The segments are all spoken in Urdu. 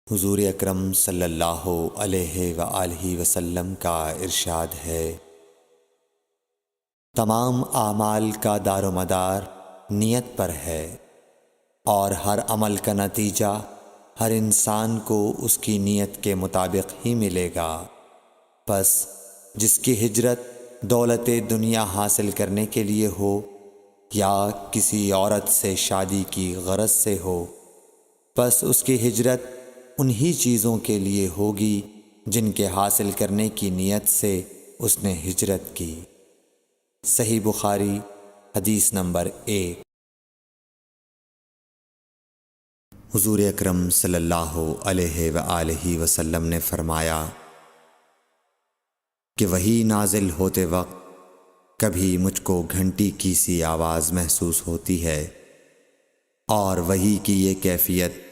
حضور اکرم صلی اللہ علیہ وآلہ وسلم کا ارشاد ہے، تمام اعمال کا دار و مدار نیت پر ہے، اور ہر عمل کا نتیجہ ہر انسان کو اس کی نیت کے مطابق ہی ملے گا۔ پس جس کی ہجرت دولت دنیا حاصل کرنے کے لیے ہو یا کسی عورت سے شادی کی غرض سے ہو، پس اس کی ہجرت انہی چیزوں کے لیے ہوگی جن کے حاصل کرنے کی نیت سے اس نے ہجرت کی۔ صحیح بخاری حدیث نمبر 1۔ حضور اکرم صلی اللہ علیہ وآلہ وسلم نے فرمایا کہ وحی نازل ہوتے وقت کبھی مجھ کو گھنٹی کی سی آواز محسوس ہوتی ہے، اور وحی کی یہ کیفیت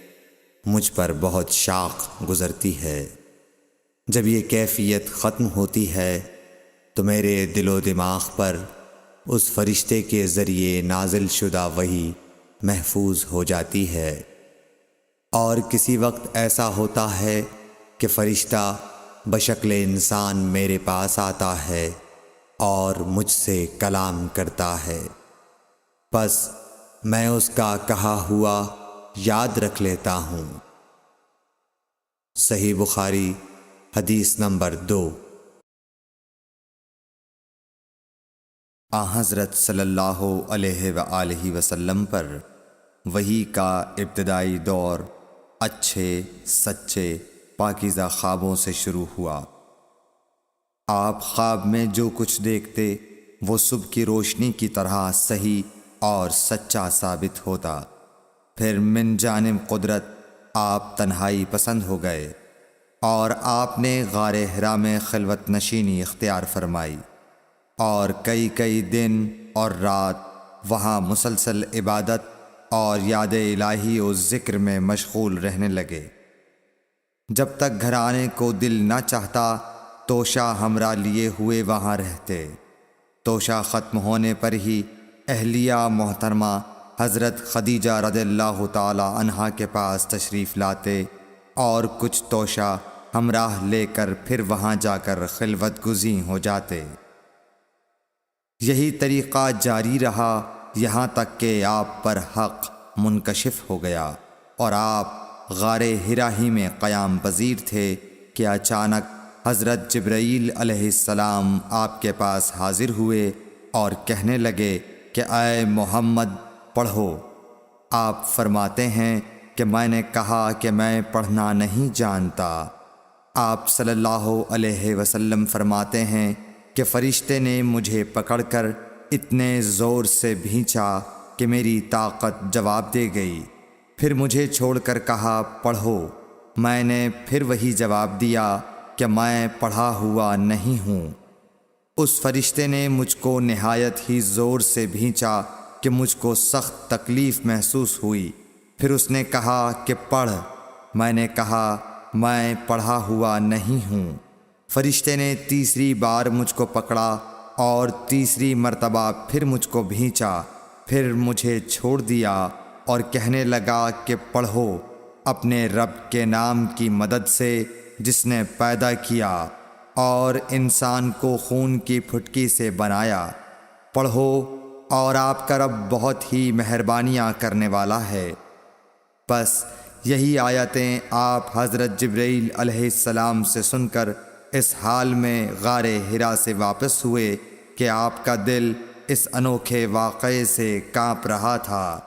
مجھ پر بہت شاق گزرتی ہے۔ جب یہ کیفیت ختم ہوتی ہے تو میرے دل و دماغ پر اس فرشتے کے ذریعے نازل شدہ وحی محفوظ ہو جاتی ہے، اور کسی وقت ایسا ہوتا ہے کہ فرشتہ بشکل انسان میرے پاس آتا ہے اور مجھ سے کلام کرتا ہے، پس میں اس کا کہا ہوا یاد رکھ لیتا ہوں۔ صحیح بخاری حدیث نمبر 2۔ حضرت صلی اللہ علیہ وآلہ وسلم پر وحی کا ابتدائی دور اچھے سچے پاکیزہ خوابوں سے شروع ہوا۔ آپ خواب میں جو کچھ دیکھتے وہ صبح کی روشنی کی طرح صحیح اور سچا ثابت ہوتا۔ پھر من جانب قدرت آپ تنہائی پسند ہو گئے، اور آپ نے غار حرا میں خلوت نشینی اختیار فرمائی، اور کئی دن اور رات وہاں مسلسل عبادت اور یاد الہی و ذکر میں مشغول رہنے لگے۔ جب تک گھر آنے کو دل نہ چاہتا توشہ ہمراہ لیے ہوئے وہاں رہتے۔ توشہ ختم ہونے پر ہی اہلیہ محترمہ حضرت خدیجہ رضی اللہ تعالی عنہا کے پاس تشریف لاتے، اور کچھ توشہ ہمراہ لے کر پھر وہاں جا کر خلوت گزین ہو جاتے۔ یہی طریقہ جاری رہا یہاں تک کہ آپ پر حق منکشف ہو گیا، اور آپ غار حرا ہی میں قیام پذیر تھے کہ اچانک حضرت جبرائیل علیہ السلام آپ کے پاس حاضر ہوئے اور کہنے لگے کہ اے محمد پڑھو۔ آپ فرماتے ہیں کہ میں نے کہا کہ میں پڑھنا نہیں جانتا۔ آپ صلی اللہ علیہ وسلم فرماتے ہیں کہ فرشتے نے مجھے پکڑ کر اتنے زور سے بھینچا کہ میری طاقت جواب دے گئی، پھر مجھے چھوڑ کر کہا پڑھو۔ میں نے پھر وہی جواب دیا کہ میں پڑھا ہوا نہیں ہوں۔ اس فرشتے نے مجھ کو نہایت ہی زور سے بھینچا کہ مجھ کو سخت تکلیف محسوس ہوئی، پھر اس نے کہا کہ پڑھ۔ میں نے کہا میں پڑھا ہوا نہیں ہوں۔ فرشتے نے تیسری بار مجھ کو پکڑا اور تیسری مرتبہ پھر مجھ کو بھینچا، پھر مجھے چھوڑ دیا اور کہنے لگا کہ پڑھو اپنے رب کے نام کی مدد سے جس نے پیدا کیا اور انسان کو خون کی پھٹکی سے بنایا۔ پڑھو اور آپ کا رب بہت ہی مہربانیاں کرنے والا ہے۔ پس یہی آیتیں آپ حضرت جبرائیل علیہ السلام سے سن کر اس حال میں غار حرا سے واپس ہوئے کہ آپ کا دل اس انوکھے واقعے سے کانپ رہا تھا۔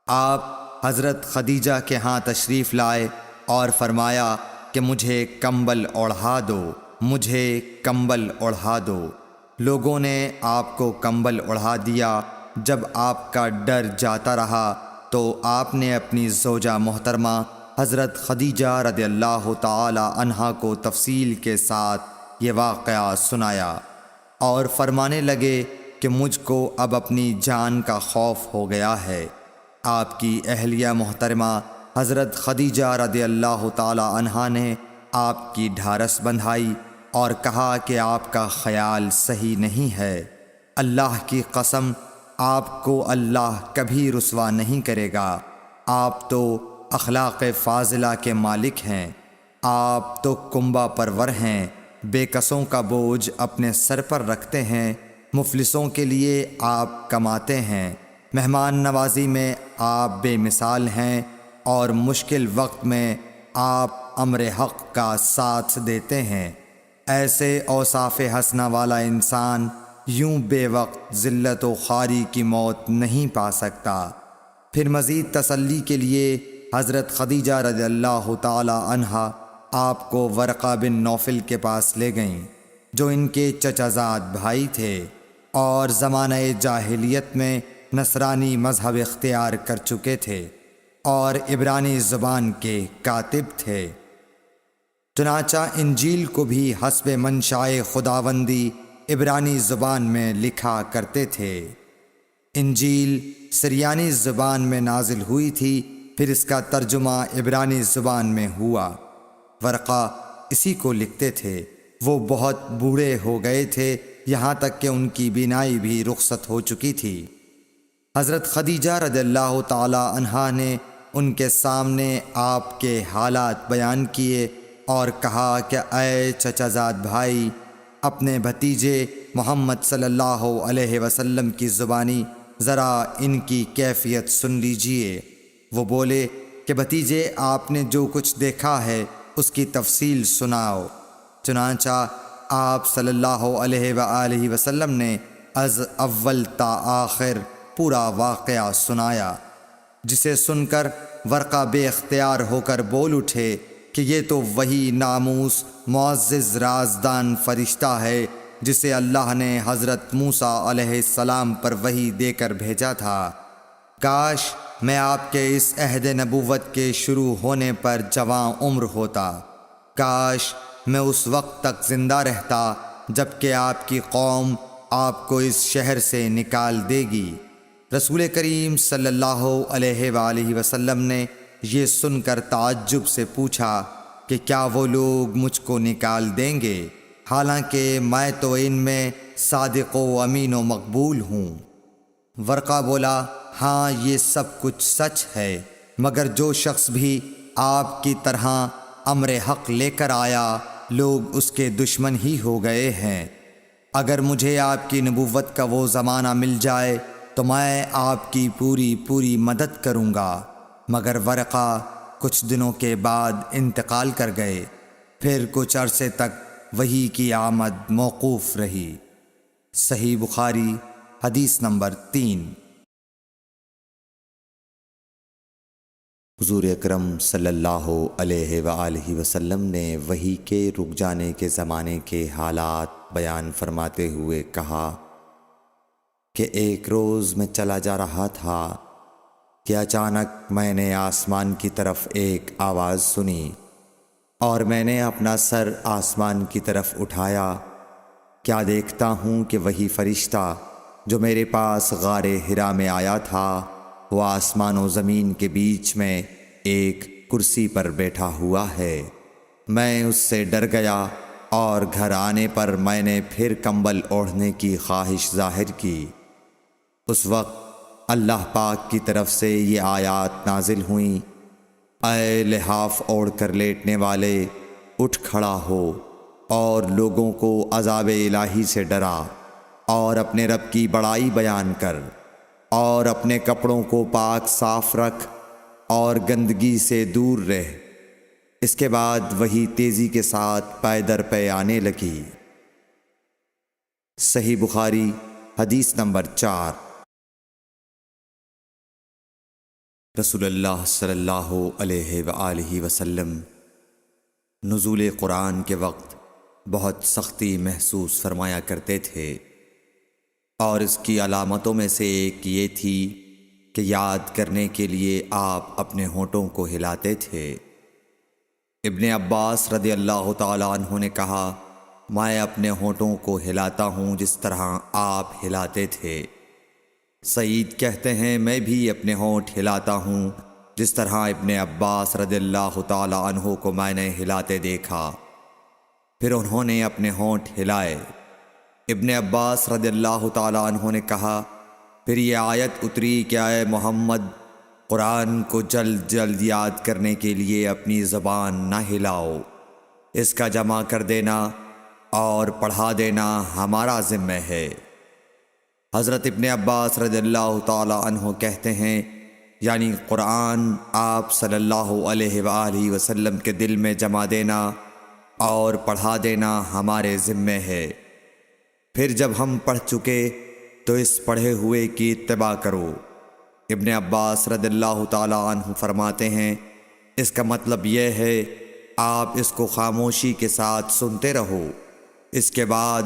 آپ حضرت خدیجہ کے ہاں تشریف لائے اور فرمایا کہ مجھے کمبل اوڑھا دو، مجھے کمبل اوڑھا دو۔ لوگوں نے آپ کو کمبل اوڑھا دیا۔ جب آپ کا ڈر جاتا رہا تو آپ نے اپنی زوجہ محترمہ حضرت خدیجہ رضی اللہ تعالی عنہا کو تفصیل کے ساتھ یہ واقعہ سنایا، اور فرمانے لگے کہ مجھ کو اب اپنی جان کا خوف ہو گیا ہے۔ آپ کی اہلیہ محترمہ حضرت خدیجہ رضی اللہ تعالی عنہا نے آپ کی ڈھارس بندھائی اور کہا کہ آپ کا خیال صحیح نہیں ہے، اللہ کی قسم آپ کو اللہ کبھی رسوا نہیں کرے گا۔ آپ تو اخلاق فاضلہ کے مالک ہیں۔ آپ تو کنبہ پرور ہیں، بے کسوں کا بوجھ اپنے سر پر رکھتے ہیں، مفلسوں کے لیے آپ کماتے ہیں، مہمان نوازی میں آپ بے مثال ہیں، اور مشکل وقت میں آپ امر حق کا ساتھ دیتے ہیں۔ ایسے اوصاف حسنہ والا انسان یوں بے وقت ذلت و خواری کی موت نہیں پا سکتا۔ پھر مزید تسلی کے لیے حضرت خدیجہ رضی اللہ تعالی عنہا آپ کو ورقہ بن نوفل کے پاس لے گئیں، جو ان کے چچا زاد بھائی تھے اور زمانہ جاہلیت میں نصرانی مذہب اختیار کر چکے تھے اور عبرانی زبان کے کاتب تھے۔ چنانچہ انجیل کو بھی حسب منشائے خداوندی عبرانی زبان میں لکھا کرتے تھے۔ انجیل سریانی زبان میں نازل ہوئی تھی، پھر اس کا ترجمہ عبرانی زبان میں ہوا۔ ورقہ اسی کو لکھتے تھے۔ وہ بہت بوڑھے ہو گئے تھے، یہاں تک کہ ان کی بینائی بھی رخصت ہو چکی تھی۔ حضرت خدیجہ رضی اللہ تعالی عنہا نے ان کے سامنے آپ کے حالات بیان کیے اور کہا کہ اے چچا زاد بھائی، اپنے بھتیجے محمد صلی اللہ علیہ وسلم کی زبانی ذرا ان کی کیفیت سن لیجئے۔ وہ بولے کہ بھتیجے، آپ نے جو کچھ دیکھا ہے اس کی تفصیل سناؤ۔ چنانچہ آپ صلی اللہ علیہ وآلہ وسلم نے از اول تا آخر پورا واقعہ سنایا، جسے سن کر ورقہ بے اختیار ہو کر بول اٹھے کہ یہ تو وہی ناموس معزز رازدان فرشتہ ہے جسے اللہ نے حضرت موسیٰ علیہ السلام پر وحی دے کر بھیجا تھا۔ کاش میں آپ کے اس عہد نبوت کے شروع ہونے پر جواں عمر ہوتا، کاش میں اس وقت تک زندہ رہتا جب کہ آپ کی قوم آپ کو اس شہر سے نکال دے گی۔ رسول کریم صلی اللہ علیہ وآلہ وسلم نے یہ سن کر تعجب سے پوچھا کہ کیا وہ لوگ مجھ کو نکال دیں گے، حالانکہ میں تو ان میں صادق و امین و مقبول ہوں۔ ورقہ بولا، ہاں یہ سب کچھ سچ ہے، مگر جو شخص بھی آپ کی طرح امر حق لے کر آیا لوگ اس کے دشمن ہی ہو گئے ہیں۔ اگر مجھے آپ کی نبوت کا وہ زمانہ مل جائے تو میں آپ کی پوری مدد کروں گا۔ مگر ورقہ کچھ دنوں کے بعد انتقال کر گئے، پھر کچھ عرصے تک وحی کی آمد موقوف رہی۔ صحیح بخاری حدیث نمبر 3۔ حضور اکرم صلی اللہ علیہ وآلہ وسلم نے وحی کے رک جانے کے زمانے کے حالات بیان فرماتے ہوئے کہا کہ ایک روز میں چلا جا رہا تھا کہ اچانک میں نے آسمان کی طرف ایک آواز سنی اور میں نے اپنا سر آسمان کی طرف اٹھایا۔ کیا دیکھتا ہوں کہ وہی فرشتہ جو میرے پاس غار حرا میں آیا تھا وہ آسمان و زمین کے بیچ میں ایک کرسی پر بیٹھا ہوا ہے۔ میں اس سے ڈر گیا اور گھر آنے پر میں نے پھر کمبل اوڑھنے کی خواہش ظاہر کی۔ اس وقت اللہ پاک کی طرف سے یہ آیات نازل ہوئیں، اے لحاف اوڑھ کر لیٹنے والے، اٹھ کھڑا ہو اور لوگوں کو عذاب الہی سے ڈرا، اور اپنے رب کی بڑائی بیان کر، اور اپنے کپڑوں کو پاک صاف رکھ اور گندگی سے دور رہ۔ اس کے بعد وہی تیزی کے ساتھ پے در پے آنے لگی۔ صحیح بخاری حدیث نمبر 4۔ رسول اللہ صلی اللہ علیہ وآلہ وسلم نزول قرآن کے وقت بہت سختی محسوس فرمایا کرتے تھے، اور اس کی علامتوں میں سے ایک یہ تھی کہ یاد کرنے کے لیے آپ اپنے ہونٹوں کو ہلاتے تھے۔ ابن عباس رضی اللہ تعالیٰ عنہ نے کہا، میں اپنے ہونٹوں کو ہلاتا ہوں جس طرح آپ ہلاتے تھے۔ سعید کہتے ہیں، میں بھی اپنے ہونٹ ہلاتا ہوں جس طرح ابن عباس رضی اللہ تعالی عنہ کو میں نے ہلاتے دیکھا۔ پھر انہوں نے اپنے ہونٹ ہلائے۔ ابن عباس رضی اللہ تعالی عنہ نے کہا، پھر یہ آیت اتری کہ اے محمد، قرآن کو جلد جلد یاد کرنے کے لیے اپنی زبان نہ ہلاؤ، اس کا جمع کر دینا اور پڑھا دینا ہمارا ذمہ ہے۔ حضرت ابن عباس رضی اللہ تعالی عنہ کہتے ہیں، یعنی قرآن آپ صلی اللہ علیہ وآلہ وسلم کے دل میں جمع دینا اور پڑھا دینا ہمارے ذمہ ہے۔ پھر جب ہم پڑھ چکے تو اس پڑھے ہوئے کی اتباع کرو۔ ابن عباس رضی اللہ تعالی عنہ فرماتے ہیں، اس کا مطلب یہ ہے آپ اس کو خاموشی کے ساتھ سنتے رہو، اس کے بعد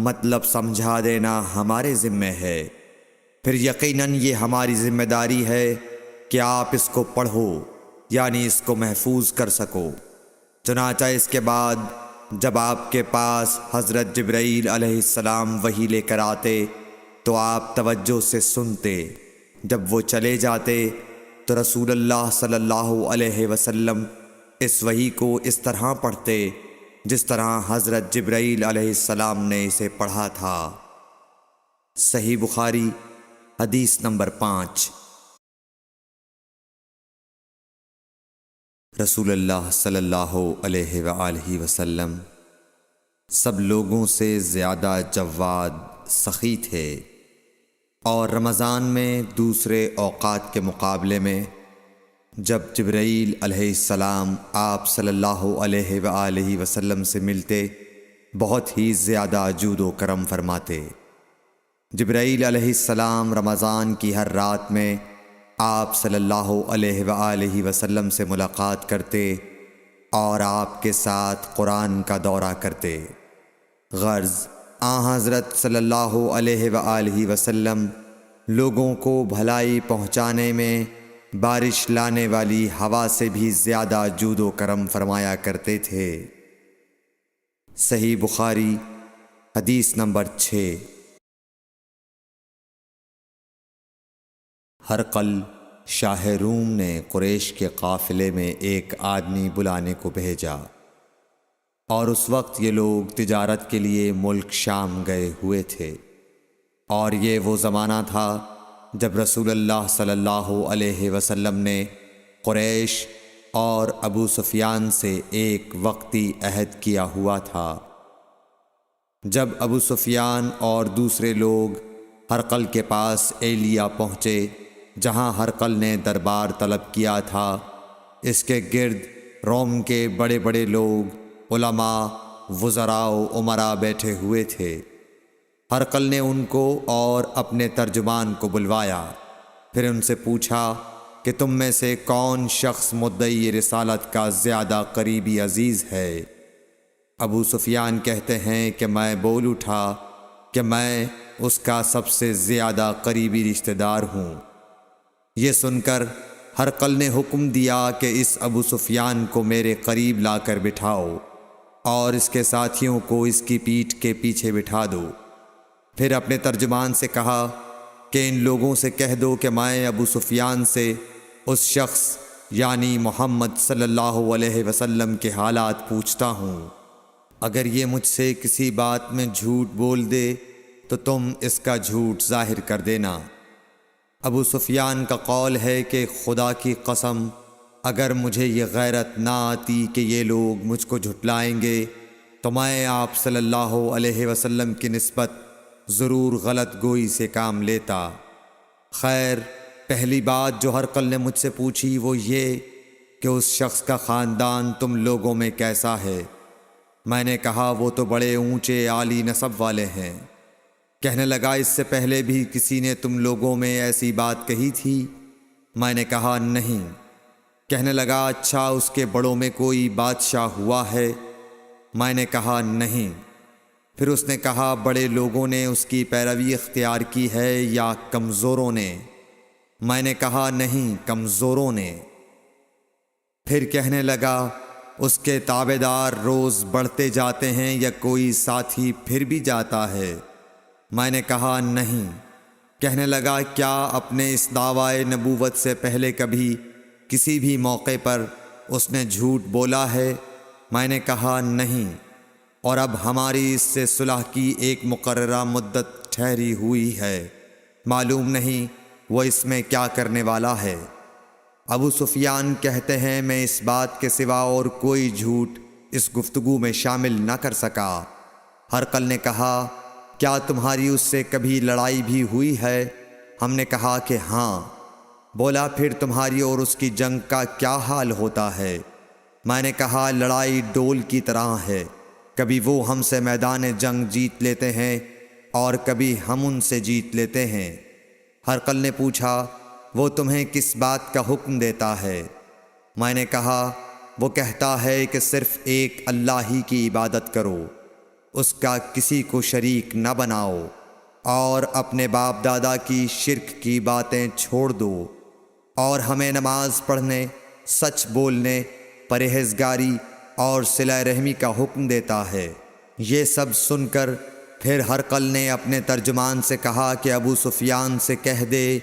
مطلب سمجھا دینا ہمارے ذمہ ہے۔ پھر یقیناً یہ ہماری ذمہ داری ہے کہ آپ اس کو پڑھو، یعنی اس کو محفوظ کر سکو۔ چنانچہ اس کے بعد جب آپ کے پاس حضرت جبرائیل علیہ السلام وحی لے کر آتے تو آپ توجہ سے سنتے، جب وہ چلے جاتے تو رسول اللہ صلی اللہ علیہ وسلم اس وحی کو اس طرح پڑھتے جس طرح حضرت جبرائیل علیہ السلام نے اسے پڑھا تھا۔ صحیح بخاری حدیث نمبر 5۔ رسول اللہ صلی اللہ علیہ وآلہ وسلم سب لوگوں سے زیادہ جواد سخی تھے، اور رمضان میں دوسرے اوقات کے مقابلے میں جب جبرائیل علیہ السلام آپ صلی اللہ علیہ وآلہ وسلم سے ملتے بہت ہی زیادہ جود و کرم فرماتے۔ جبرائیل علیہ السلام رمضان کی ہر رات میں آپ صلی اللہ علیہ وآلہ وسلم سے ملاقات کرتے اور آپ کے ساتھ قرآن کا دورہ کرتے۔ غرض حضرت صلی اللہ علیہ وآلہ وسلم لوگوں کو بھلائی پہنچانے میں بارش لانے والی ہوا سے بھی زیادہ جود و کرم فرمایا کرتے تھے۔ صحیح بخاری حدیث نمبر 6۔ ہرقل شاہ روم نے قریش کے قافلے میں ایک آدمی بلانے کو بھیجا، اور اس وقت یہ لوگ تجارت کے لیے ملک شام گئے ہوئے تھے، اور یہ وہ زمانہ تھا جب رسول اللہ صلی اللہ علیہ وسلم نے قریش اور ابو سفیان سے ایک وقتی عہد کیا ہوا تھا۔ جب ابو سفیان اور دوسرے لوگ ہرقل کے پاس ایلیا پہنچے جہاں ہرقل نے دربار طلب کیا تھا، اس کے گرد روم کے بڑے بڑے لوگ، علماء، وزراء و امراء بیٹھے ہوئے تھے۔ ہرقل نے ان کو اور اپنے ترجمان کو بلوایا، پھر ان سے پوچھا کہ تم میں سے کون شخص مدعی رسالت کا زیادہ قریبی عزیز ہے؟ ابو سفیان کہتے ہیں کہ میں بول اٹھا کہ میں اس کا سب سے زیادہ قریبی رشتہ دار ہوں۔ یہ سن کر ہرقل نے حکم دیا کہ اس ابو سفیان کو میرے قریب لا کر بٹھاؤ اور اس کے ساتھیوں کو اس کی پیٹھ کے پیچھے بٹھا دو۔ پھر اپنے ترجمان سے کہا کہ ان لوگوں سے کہہ دو کہ میں ابو سفیان سے اس شخص یعنی محمد صلی اللہ علیہ وسلم کے حالات پوچھتا ہوں، اگر یہ مجھ سے کسی بات میں جھوٹ بول دے تو تم اس کا جھوٹ ظاہر کر دینا۔ ابو سفیان کا قول ہے کہ خدا کی قسم اگر مجھے یہ غیرت نہ آتی کہ یہ لوگ مجھ کو جھٹلائیں گے تو میں آپ صلی اللہ علیہ وسلم کی نسبت ضرور غلط گوئی سے کام لیتا۔ خیر، پہلی بات جو ہرقل نے مجھ سے پوچھی وہ یہ کہ اس شخص کا خاندان تم لوگوں میں کیسا ہے؟ میں نے کہا وہ تو بڑے اونچے عالی نسب والے ہیں۔ کہنے لگا اس سے پہلے بھی کسی نے تم لوگوں میں ایسی بات کہی تھی؟ میں نے کہا نہیں۔ کہنے لگا اچھا اس کے بڑوں میں کوئی بادشاہ ہوا ہے؟ میں نے کہا نہیں۔ پھر اس نے کہا بڑے لوگوں نے اس کی پیروی اختیار کی ہے یا کمزوروں نے؟ میں نے کہا نہیں، کمزوروں نے۔ پھر کہنے لگا اس کے تابعدار روز بڑھتے جاتے ہیں یا کوئی ساتھی پھر بھی جاتا ہے؟ میں نے کہا نہیں۔ کہنے لگا کیا اپنے اس دعوی نبوت سے پہلے کبھی کسی بھی موقع پر اس نے جھوٹ بولا ہے؟ میں نے کہا نہیں، اور اب ہماری اس سے صلح کی ایک مقررہ مدت ٹھہری ہوئی ہے، معلوم نہیں وہ اس میں کیا کرنے والا ہے۔ ابو سفیان کہتے ہیں میں اس بات کے سوا اور کوئی جھوٹ اس گفتگو میں شامل نہ کر سکا۔ ہرقل نے کہا کیا تمہاری اس سے کبھی لڑائی بھی ہوئی ہے؟ ہم نے کہا کہ ہاں۔ بولا پھر تمہاری اور اس کی جنگ کا کیا حال ہوتا ہے؟ میں نے کہا لڑائی ڈول کی طرح ہے، کبھی وہ ہم سے میدان جنگ جیت لیتے ہیں اور کبھی ہم ان سے جیت لیتے ہیں۔ ہرقل نے پوچھا وہ تمہیں کس بات کا حکم دیتا ہے؟ میں نے کہا وہ کہتا ہے کہ صرف ایک اللہ ہی کی عبادت کرو، اس کا کسی کو شریک نہ بناؤ، اور اپنے باپ دادا کی شرک کی باتیں چھوڑ دو، اور ہمیں نماز پڑھنے، سچ بولنے، پرہیزگاری اور صلہ رحمی کا حکم دیتا ہے۔ یہ سب سن کر پھر ہرقل نے اپنے ترجمان سے کہا کہ ابو سفیان سے کہہ دے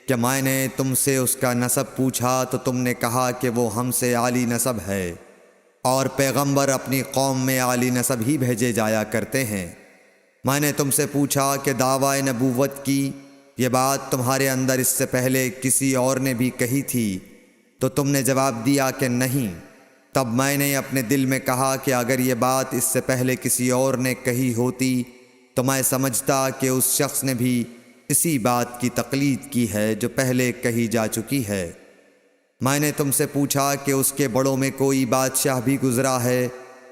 کہ میں نے تم سے اس کا نسب پوچھا تو تم نے کہا کہ وہ ہم سے عالی نسب ہے، اور پیغمبر اپنی قوم میں عالی نسب ہی بھیجے جایا کرتے ہیں۔ میں نے تم سے پوچھا کہ دعویٰ نبوت کی یہ بات تمہارے اندر اس سے پہلے کسی اور نے بھی کہی تھی؟ تو تم نے جواب دیا کہ نہیں۔ تب میں نے اپنے دل میں کہا کہ اگر یہ بات اس سے پہلے کسی اور نے کہی ہوتی تو میں سمجھتا کہ اس شخص نے بھی اسی بات کی تقلید کی ہے جو پہلے کہی جا چکی ہے۔ میں نے تم سے پوچھا کہ اس کے بڑوں میں کوئی بادشاہ بھی گزرا ہے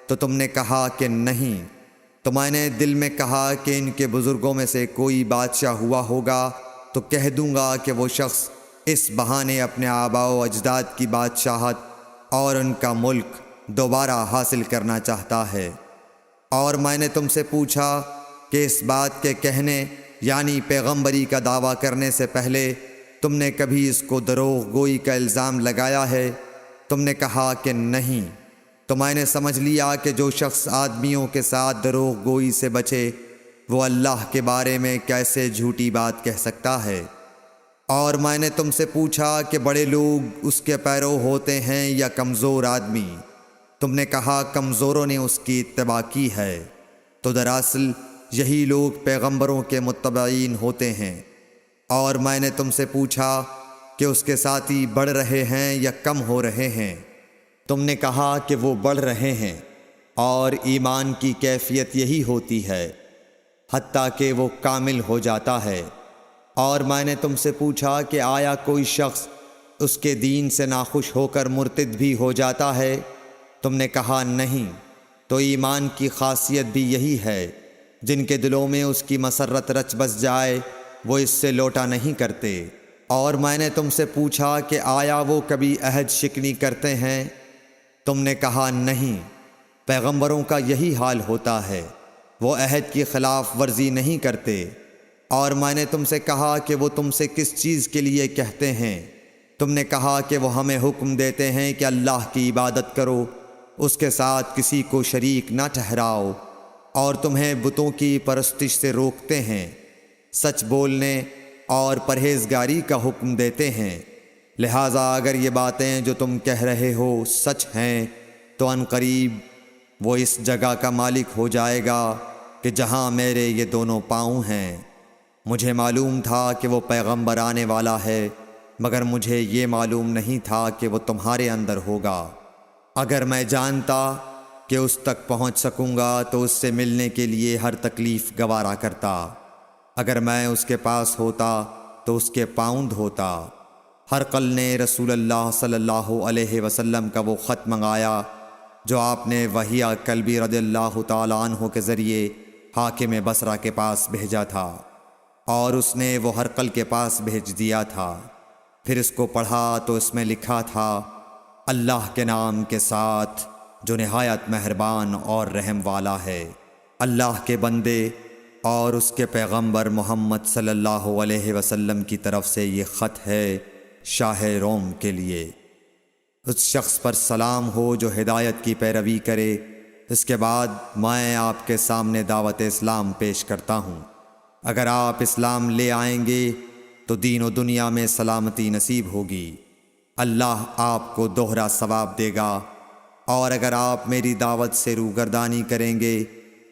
تو تم نے کہا کہ نہیں۔ تو میں نے دل میں کہا کہ ان کے بزرگوں میں سے کوئی بادشاہ ہوا ہوگا تو کہہ دوں گا کہ وہ شخص اس بہانے اپنے آباء و اجداد کی بادشاہت اور ان کا ملک دوبارہ حاصل کرنا چاہتا ہے۔ اور میں نے تم سے پوچھا کہ اس بات کے کہنے یعنی پیغمبری کا دعویٰ کرنے سے پہلے تم نے کبھی اس کو دروغ گوئی کا الزام لگایا ہے؟ تم نے کہا کہ نہیں۔ تو میں نے سمجھ لیا کہ جو شخص آدمیوں کے ساتھ دروغ گوئی سے بچے وہ اللہ کے بارے میں کیسے جھوٹی بات کہہ سکتا ہے۔ اور میں نے تم سے پوچھا کہ بڑے لوگ اس کے پیرو ہوتے ہیں یا کمزور آدمی؟ تم نے کہا کمزوروں نے اس کی اتباع کی ہے۔ تو دراصل یہی لوگ پیغمبروں کے متبعین ہوتے ہیں۔ اور میں نے تم سے پوچھا کہ اس کے ساتھی بڑھ رہے ہیں یا کم ہو رہے ہیں؟ تم نے کہا کہ وہ بڑھ رہے ہیں، اور ایمان کی کیفیت یہی ہوتی ہے حتیٰ کہ وہ کامل ہو جاتا ہے۔ اور میں نے تم سے پوچھا کہ آیا کوئی شخص اس کے دین سے ناخوش ہو کر مرتد بھی ہو جاتا ہے؟ تم نے کہا نہیں۔ تو ایمان کی خاصیت بھی یہی ہے، جن کے دلوں میں اس کی مسرت رچ بس جائے وہ اس سے لوٹا نہیں کرتے۔ اور میں نے تم سے پوچھا کہ آیا وہ کبھی عہد شکنی کرتے ہیں؟ تم نے کہا نہیں۔ پیغمبروں کا یہی حال ہوتا ہے، وہ عہد کی خلاف ورزی نہیں کرتے۔ اور میں نے تم سے کہا کہ وہ تم سے کس چیز کے لیے کہتے ہیں؟ تم نے کہا کہ وہ ہمیں حکم دیتے ہیں کہ اللہ کی عبادت کرو، اس کے ساتھ کسی کو شریک نہ ٹھہراؤ، اور تمہیں بتوں کی پرستش سے روکتے ہیں، سچ بولنے اور پرہیزگاری کا حکم دیتے ہیں۔ لہٰذا اگر یہ باتیں جو تم کہہ رہے ہو سچ ہیں تو ان قریب وہ اس جگہ کا مالک ہو جائے گا کہ جہاں میرے یہ دونوں پاؤں ہیں۔ مجھے معلوم تھا کہ وہ پیغمبر آنے والا ہے، مگر مجھے یہ معلوم نہیں تھا کہ وہ تمہارے اندر ہوگا۔ اگر میں جانتا کہ اس تک پہنچ سکوں گا تو اس سے ملنے کے لیے ہر تکلیف گوارا کرتا۔ اگر میں اس کے پاس ہوتا تو اس کے پاؤں دھوتا۔ ہرقل نے رسول اللہ صلی اللہ علیہ وسلم کا وہ خط منگایا جو آپ نے وحیہ کلبی رضی اللہ تعالیٰ عنہ کے ذریعے حاکم بصرہ کے پاس بھیجا تھا، اور اس نے وہ ہرقل کے پاس بھیج دیا تھا۔ پھر اس کو پڑھا تو اس میں لکھا تھا، اللہ کے نام کے ساتھ جو نہایت مہربان اور رحم والا ہے۔ اللہ کے بندے اور اس کے پیغمبر محمد صلی اللہ علیہ وسلم کی طرف سے یہ خط ہے شاہ روم کے لیے۔ اس شخص پر سلام ہو جو ہدایت کی پیروی کرے۔ اس کے بعد میں آپ کے سامنے دعوت اسلام پیش کرتا ہوں۔ اگر آپ اسلام لے آئیں گے تو دین و دنیا میں سلامتی نصیب ہوگی، اللہ آپ کو دوہرا ثواب دے گا، اور اگر آپ میری دعوت سے روگردانی کریں گے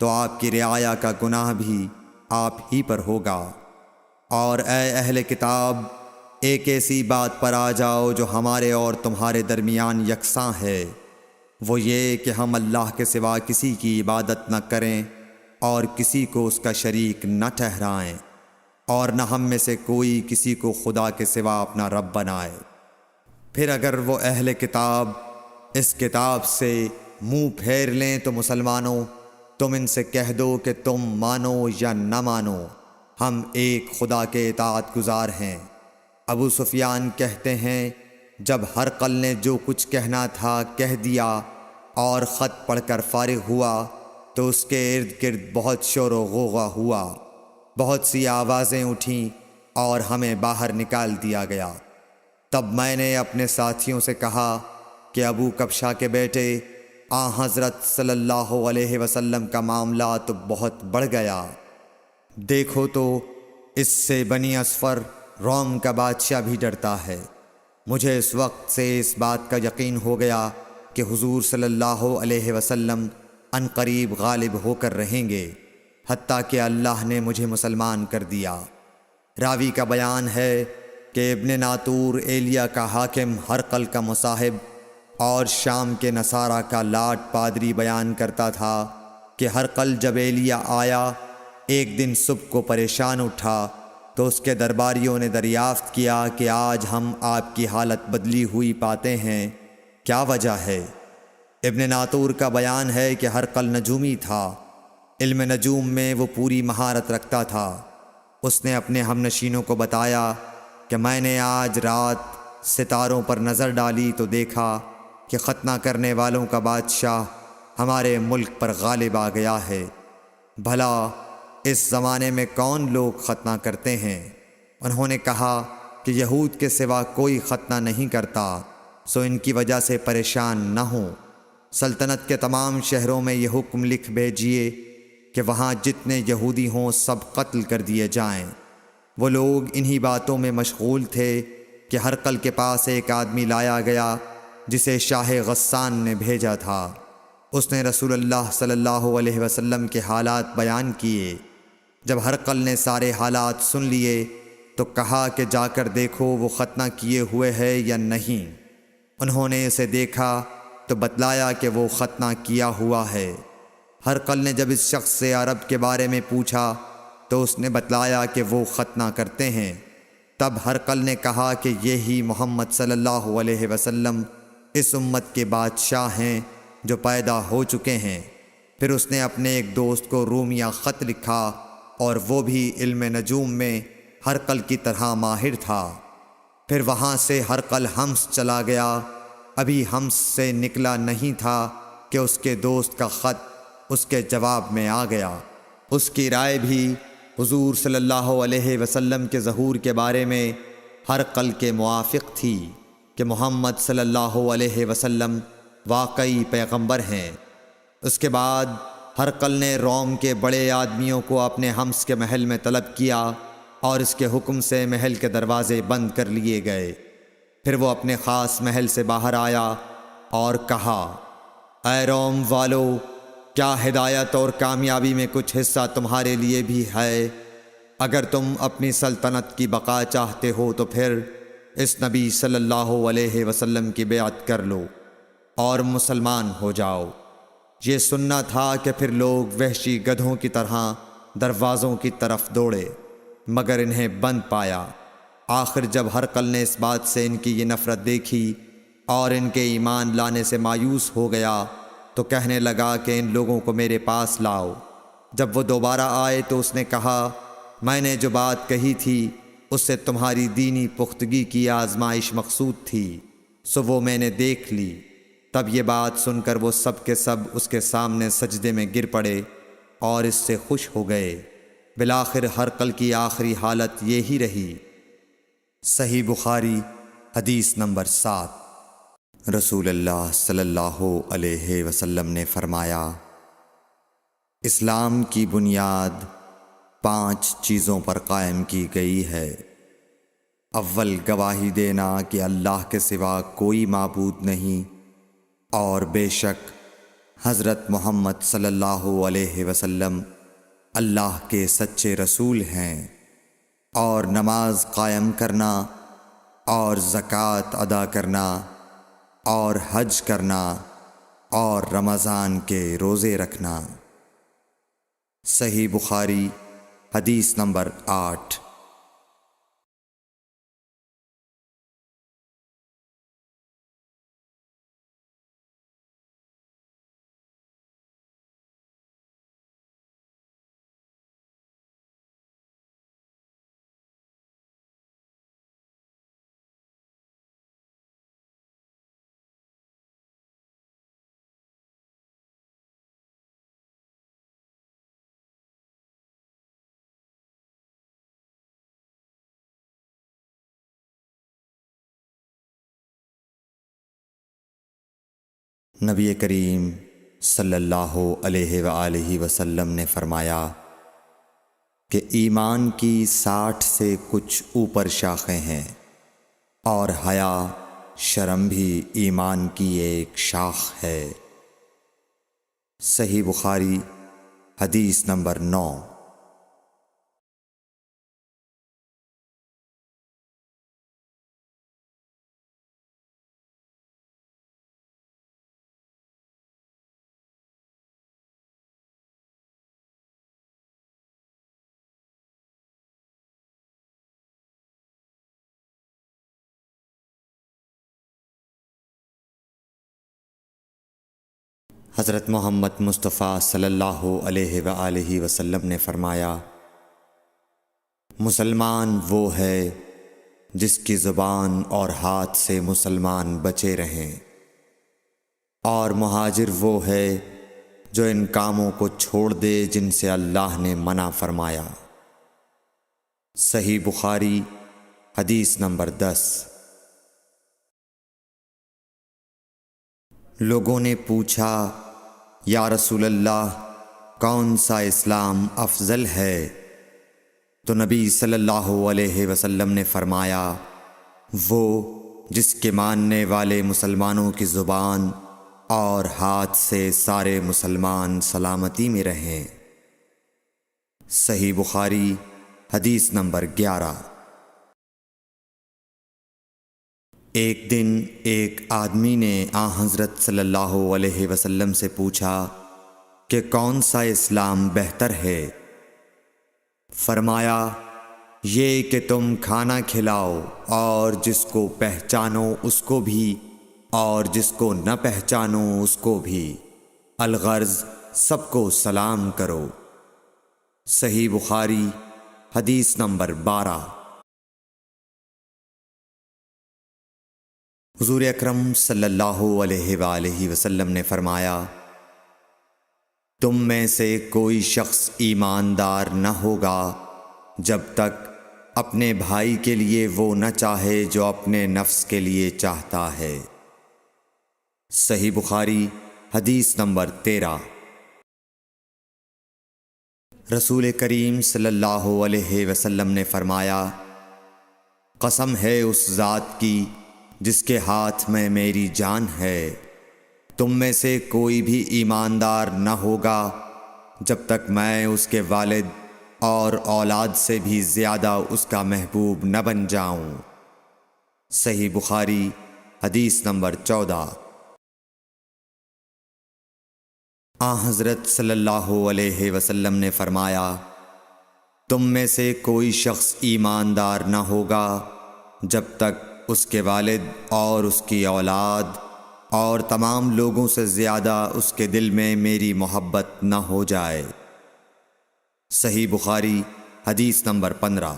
تو آپ کی رعایا کا گناہ بھی آپ ہی پر ہوگا۔ اور اے اہل کتاب، ایک ایسی بات پر آ جاؤ جو ہمارے اور تمہارے درمیان یکساں ہے، وہ یہ کہ ہم اللہ کے سوا کسی کی عبادت نہ کریں اور کسی کو اس کا شریک نہ ٹھہرائیں، اور نہ ہم میں سے کوئی کسی کو خدا کے سوا اپنا رب بنائے۔ پھر اگر وہ اہل کتاب اس کتاب سے منہ پھیر لیں تو مسلمانوں، تم ان سے کہہ دو کہ تم مانو یا نہ مانو، ہم ایک خدا کے اطاعت گزار ہیں۔ ابو سفیان کہتے ہیں، جب ہرقل نے جو کچھ کہنا تھا کہہ دیا اور خط پڑھ کر فارغ ہوا تو اس کے ارد گرد بہت شور و غوغا ہوا، بہت سی آوازیں اٹھیں اور ہمیں باہر نکال دیا گیا۔ تب میں نے اپنے ساتھیوں سے کہا کہ ابو کبشہ کے بیٹے، حضرت صلی اللہ علیہ وسلم کا معاملہ تو بہت بڑھ گیا۔ دیکھو تو اس سے بنی اصفر روم کا بادشاہ بھی ڈرتا ہے۔ مجھے اس وقت سے اس بات کا یقین ہو گیا کہ حضور صلی اللہ علیہ وسلم عنقریب غالب ہو کر رہیں گے، حتیٰ کہ اللہ نے مجھے مسلمان کر دیا۔ راوی کا بیان ہے کہ ابن ناطور ایلیا کا حاکم ہرقل کا مصاحب اور شام کے نصارہ کا لاٹ پادری بیان کرتا تھا کہ ہرقل جب ایلیا آیا ایک دن صبح کو پریشان اٹھا تو اس کے درباریوں نے دریافت کیا کہ آج ہم آپ کی حالت بدلی ہوئی پاتے ہیں، کیا وجہ ہے؟ ابن ناطور کا بیان ہے کہ ہرقل نجومی تھا، علم نجوم میں وہ پوری مہارت رکھتا تھا۔ اس نے اپنے ہم نشینوں کو بتایا کہ میں نے آج رات ستاروں پر نظر ڈالی تو دیکھا کہ ختنہ کرنے والوں کا بادشاہ ہمارے ملک پر غالب آ گیا ہے۔ بھلا اس زمانے میں کون لوگ ختنہ کرتے ہیں؟ انہوں نے کہا کہ یہود کے سوا کوئی ختنہ نہیں کرتا، سو ان کی وجہ سے پریشان نہ ہوں۔ سلطنت کے تمام شہروں میں یہ حکم لکھ بھیجیے کہ وہاں جتنے یہودی ہوں سب قتل کر دیے جائیں۔ وہ لوگ انہی باتوں میں مشغول تھے کہ ہرقل کے پاس ایک آدمی لایا گیا جسے شاہ غسان نے بھیجا تھا۔ اس نے رسول اللہ صلی اللہ علیہ وسلم کے حالات بیان کیے۔ جب ہرقل نے سارے حالات سن لیے تو کہا کہ جا کر دیکھو وہ ختنہ کیے ہوئے ہے یا نہیں۔ انہوں نے اسے دیکھا تو بتلایا کہ وہ ختنہ کیا ہوا ہے۔ ہرقل نے جب اس شخص سے عرب کے بارے میں پوچھا تو اس نے بتلایا کہ وہ ختنہ کرتے ہیں۔ تب ہرقل نے کہا کہ یہی محمد صلی اللہ علیہ وسلم اس امت کے بادشاہ ہیں جو پیدا ہو چکے ہیں۔ پھر اس نے اپنے ایک دوست کو رومیہ خط لکھا اور وہ بھی علم نجوم میں ہرقل کی طرح ماہر تھا۔ پھر وہاں سے ہرقل حمص چلا گیا۔ ابھی حمص سے نکلا نہیں تھا کہ اس کے دوست کا خط اس کے جواب میں آ گیا۔ اس کی رائے بھی حضور صلی اللہ علیہ وسلم کے ظہور کے بارے میں ہرقل کے موافق تھی کہ محمد صلی اللہ علیہ وسلم واقعی پیغمبر ہیں۔ اس کے بعد ہرقل نے روم کے بڑے آدمیوں کو اپنے حمص کے محل میں طلب کیا اور اس کے حکم سے محل کے دروازے بند کر لیے گئے۔ پھر وہ اپنے خاص محل سے باہر آیا اور کہا، اے روم والو، کیا ہدایت اور کامیابی میں کچھ حصہ تمہارے لیے بھی ہے؟ اگر تم اپنی سلطنت کی بقا چاہتے ہو تو پھر اس نبی صلی اللہ علیہ وسلم کی بیعت کر لو اور مسلمان ہو جاؤ۔ یہ سننا تھا کہ پھر لوگ وحشی گدھوں کی طرح دروازوں کی طرف دوڑے، مگر انہیں بند پایا۔ آخر جب ہرقل نے اس بات سے ان کی یہ نفرت دیکھی اور ان کے ایمان لانے سے مایوس ہو گیا تو کہنے لگا کہ ان لوگوں کو میرے پاس لاؤ۔ جب وہ دوبارہ آئے تو اس نے کہا، میں نے جو بات کہی تھی اس سے تمہاری دینی پختگی کی آزمائش مقصود تھی، سو وہ میں نے دیکھ لی۔ تب یہ بات سن کر وہ سب کے سب اس کے سامنے سجدے میں گر پڑے اور اس سے خوش ہو گئے۔ بالآخر ہرقل کی آخری حالت یہی رہی۔ صحیح بخاری حدیث نمبر 7۔ رسول اللہ صلی اللہ علیہ وسلم نے فرمایا، اسلام کی بنیاد 5 چیزوں پر قائم کی گئی ہے۔ اول، گواہی دینا کہ اللہ کے سوا کوئی معبود نہیں اور بے شک حضرت محمد صلی اللہ علیہ وسلم اللہ کے سچے رسول ہیں، اور نماز قائم کرنا اور زکوٰۃ ادا کرنا اور حج کرنا اور رمضان کے روزے رکھنا۔ صحیح بخاری حدیث نمبر 8۔ نبی کریم صلی اللہ علیہ وآلہ وسلم نے فرمایا کہ ایمان کی 60 سے کچھ اوپر شاخیں ہیں، اور حیا شرم بھی ایمان کی ایک شاخ ہے۔ صحیح بخاری حدیث نمبر 9۔ حضرت محمد مصطفیٰ صلی اللہ علیہ وآلہ وسلم نے فرمایا، مسلمان وہ ہے جس کی زبان اور ہاتھ سے مسلمان بچے رہیں، اور مہاجر وہ ہے جو ان کاموں کو چھوڑ دے جن سے اللہ نے منع فرمایا۔ صحیح بخاری حدیث نمبر 10۔ لوگوں نے پوچھا، یا رسول اللہ، کون سا اسلام افضل ہے؟ تو نبی صلی اللہ علیہ وسلم نے فرمایا، وہ جس کے ماننے والے مسلمانوں کی زبان اور ہاتھ سے سارے مسلمان سلامتی میں رہیں۔ صحیح بخاری حدیث نمبر 11۔ ایک دن ایک آدمی نے حضرت صلی اللہ علیہ وسلم سے پوچھا کہ کون سا اسلام بہتر ہے؟ فرمایا، یہ کہ تم کھانا کھلاؤ اور جس کو پہچانو اس کو بھی اور جس کو نہ پہچانو اس کو بھی، الغرض سب کو سلام کرو۔ صحیح بخاری حدیث نمبر 12۔ حضور اکرم صلی اللہ علیہ وآلہ وسلم نے فرمایا، تم میں سے کوئی شخص ایماندار نہ ہوگا جب تک اپنے بھائی کے لیے وہ نہ چاہے جو اپنے نفس کے لیے چاہتا ہے۔ صحیح بخاری حدیث نمبر 13۔ رسول کریم صلی اللہ علیہ وسلم نے فرمایا، قسم ہے اس ذات کی جس کے ہاتھ میں میری جان ہے، تم میں سے کوئی بھی ایماندار نہ ہوگا جب تک میں اس کے والد اور اولاد سے بھی زیادہ اس کا محبوب نہ بن جاؤں۔ صحیح بخاری حدیث نمبر 14۔ حضرت صلی اللہ علیہ وسلم نے فرمایا، تم میں سے کوئی شخص ایماندار نہ ہوگا جب تک اس کے والد اور اس کی اولاد اور تمام لوگوں سے زیادہ اس کے دل میں میری محبت نہ ہو جائے۔ صحیح بخاری حدیث نمبر 15۔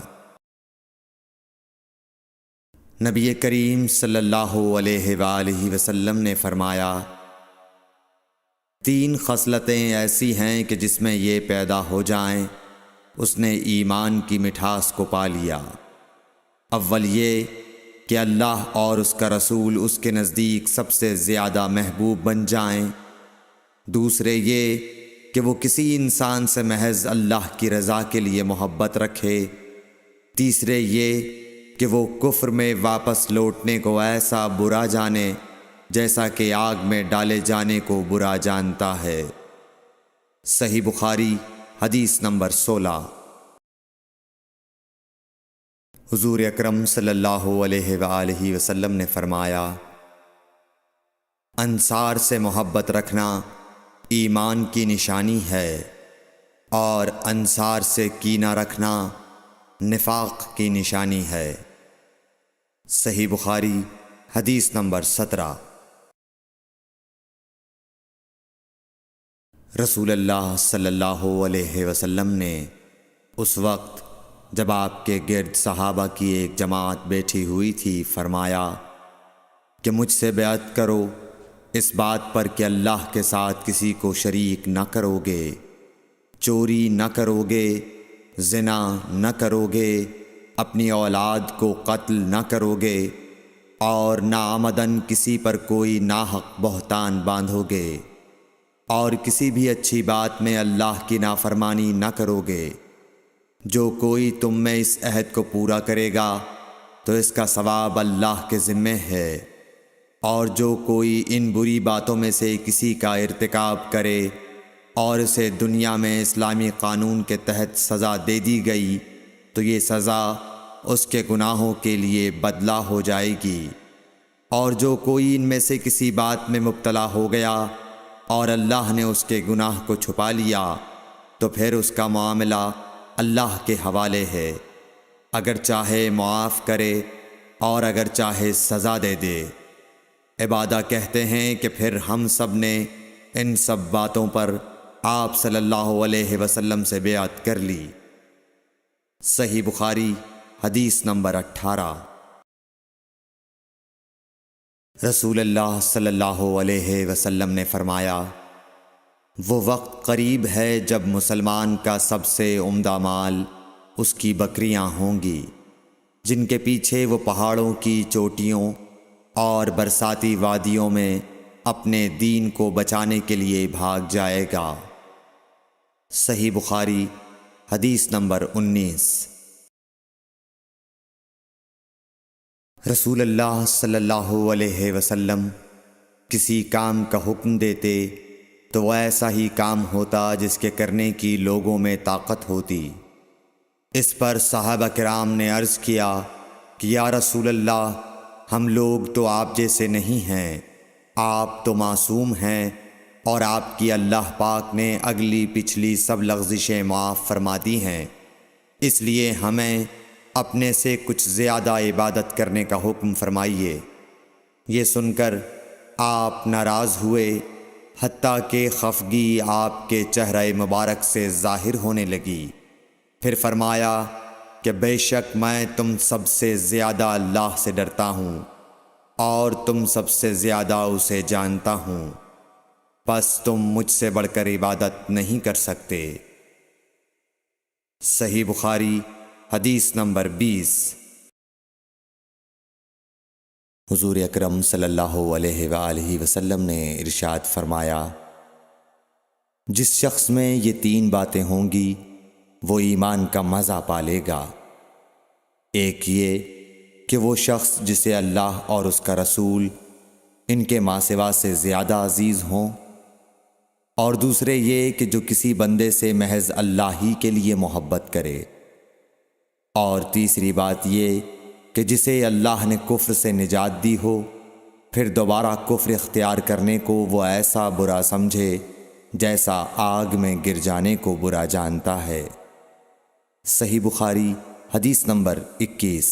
نبی کریم صلی اللہ علیہ وآلہ وسلم نے فرمایا، 3 خصلتیں ایسی ہیں کہ جس میں یہ پیدا ہو جائیں اس نے ایمان کی مٹھاس کو پا لیا۔ اول یہ کہ اللہ اور اس کا رسول اس کے نزدیک سب سے زیادہ محبوب بن جائیں۔ دوسرے یہ کہ وہ کسی انسان سے محض اللہ کی رضا کے لیے محبت رکھے۔ تیسرے یہ کہ وہ کفر میں واپس لوٹنے کو ایسا برا جانے جیسا کہ آگ میں ڈالے جانے کو برا جانتا ہے۔ صحیح بخاری حدیث نمبر 16۔ حضور اکرم صلی اللہ علیہ وآلہ وسلم نے فرمایا، انصار سے محبت رکھنا ایمان کی نشانی ہے، اور انصار سے کینہ رکھنا نفاق کی نشانی ہے۔ صحیح بخاری حدیث نمبر 17۔ رسول اللہ صلی اللہ علیہ وسلم نے اس وقت جب آپ کے گرد صحابہ کی ایک جماعت بیٹھی ہوئی تھی فرمایا کہ مجھ سے بیعت کرو اس بات پر کہ اللہ کے ساتھ کسی کو شریک نہ کرو گے، چوری نہ کرو گے، زنا نہ کرو گے، اپنی اولاد کو قتل نہ کرو گے، اور ناعمدن کسی پر کوئی ناحق بہتان باندھو گے، اور کسی بھی اچھی بات میں اللہ کی نافرمانی نہ کرو گے۔ جو کوئی تم میں اس عہد کو پورا کرے گا تو اس کا ثواب اللہ کے ذمے ہے، اور جو کوئی ان بری باتوں میں سے کسی کا ارتکاب کرے اور اسے دنیا میں اسلامی قانون کے تحت سزا دے دی گئی تو یہ سزا اس کے گناہوں کے لیے بدلہ ہو جائے گی، اور جو کوئی ان میں سے کسی بات میں مبتلا ہو گیا اور اللہ نے اس کے گناہ کو چھپا لیا تو پھر اس کا معاملہ اللہ کے حوالے ہے، اگر چاہے معاف کرے اور اگر چاہے سزا دے دے۔ عبادہ کہتے ہیں کہ پھر ہم سب نے ان سب باتوں پر آپ صلی اللہ علیہ وسلم سے بیعت کر لی۔ صحیح بخاری حدیث نمبر 18۔ رسول اللہ صلی اللہ علیہ وسلم نے فرمایا، وہ وقت قریب ہے جب مسلمان کا سب سے عمدہ مال اس کی بکریاں ہوں گی، جن کے پیچھے وہ پہاڑوں کی چوٹیوں اور برساتی وادیوں میں اپنے دین کو بچانے کے لیے بھاگ جائے گا۔ صحیح بخاری حدیث نمبر 19۔ رسول اللہ صلی اللہ علیہ وسلم کسی کام کا حکم دیتے تو وہ ایسا ہی کام ہوتا جس کے کرنے کی لوگوں میں طاقت ہوتی۔ اس پر صحابہ کرام نے عرض کیا کہ یا رسول اللہ، ہم لوگ تو آپ جیسے نہیں ہیں، آپ تو معصوم ہیں، اور آپ کی اللہ پاک نے اگلی پچھلی سب لغزشیں معاف فرما دی ہیں، اس لیے ہمیں اپنے سے کچھ زیادہ عبادت کرنے کا حکم فرمائیے۔ یہ سن کر آپ ناراض ہوئے، حتیٰ کہ خفگی آپ کے چہرہ مبارک سے ظاہر ہونے لگی۔ پھر فرمایا کہ بے شک میں تم سب سے زیادہ اللہ سے ڈرتا ہوں، اور تم سب سے زیادہ اسے جانتا ہوں، پس تم مجھ سے بڑھ کر عبادت نہیں کر سکتے۔ صحیح بخاری حدیث نمبر 20۔ حضور اکرم صلی اللہ علیہ وآلہ وسلم نے ارشاد فرمایا، جس شخص میں یہ 3 باتیں ہوں گی وہ ایمان کا مزہ پالے گا۔ ایک یہ کہ وہ شخص جسے اللہ اور اس کا رسول ان کے ماں سوا سے زیادہ عزیز ہوں، اور دوسرے یہ کہ جو کسی بندے سے محض اللہ ہی کے لیے محبت کرے، اور تیسری بات یہ کہ جسے اللہ نے کفر سے نجات دی ہو پھر دوبارہ کفر اختیار کرنے کو وہ ایسا برا سمجھے جیسا آگ میں گر جانے کو برا جانتا ہے۔ صحیح بخاری حدیث نمبر 21۔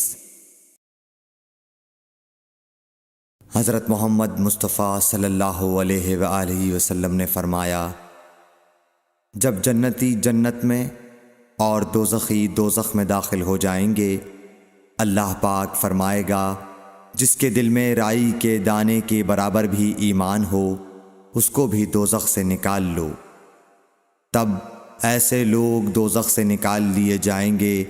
حضرت محمد مصطفیٰ صلی اللہ علیہ وآلہ وسلم نے فرمایا، جب جنتی جنت میں اور دوزخی دوزخ میں داخل ہو جائیں گے، اللہ پاک فرمائے گا جس کے دل میں رائی کے دانے کے برابر بھی ایمان ہو اس کو بھی دوزخ سے نکال لو۔ تب ایسے لوگ دوزخ سے نکال لیے جائیں گے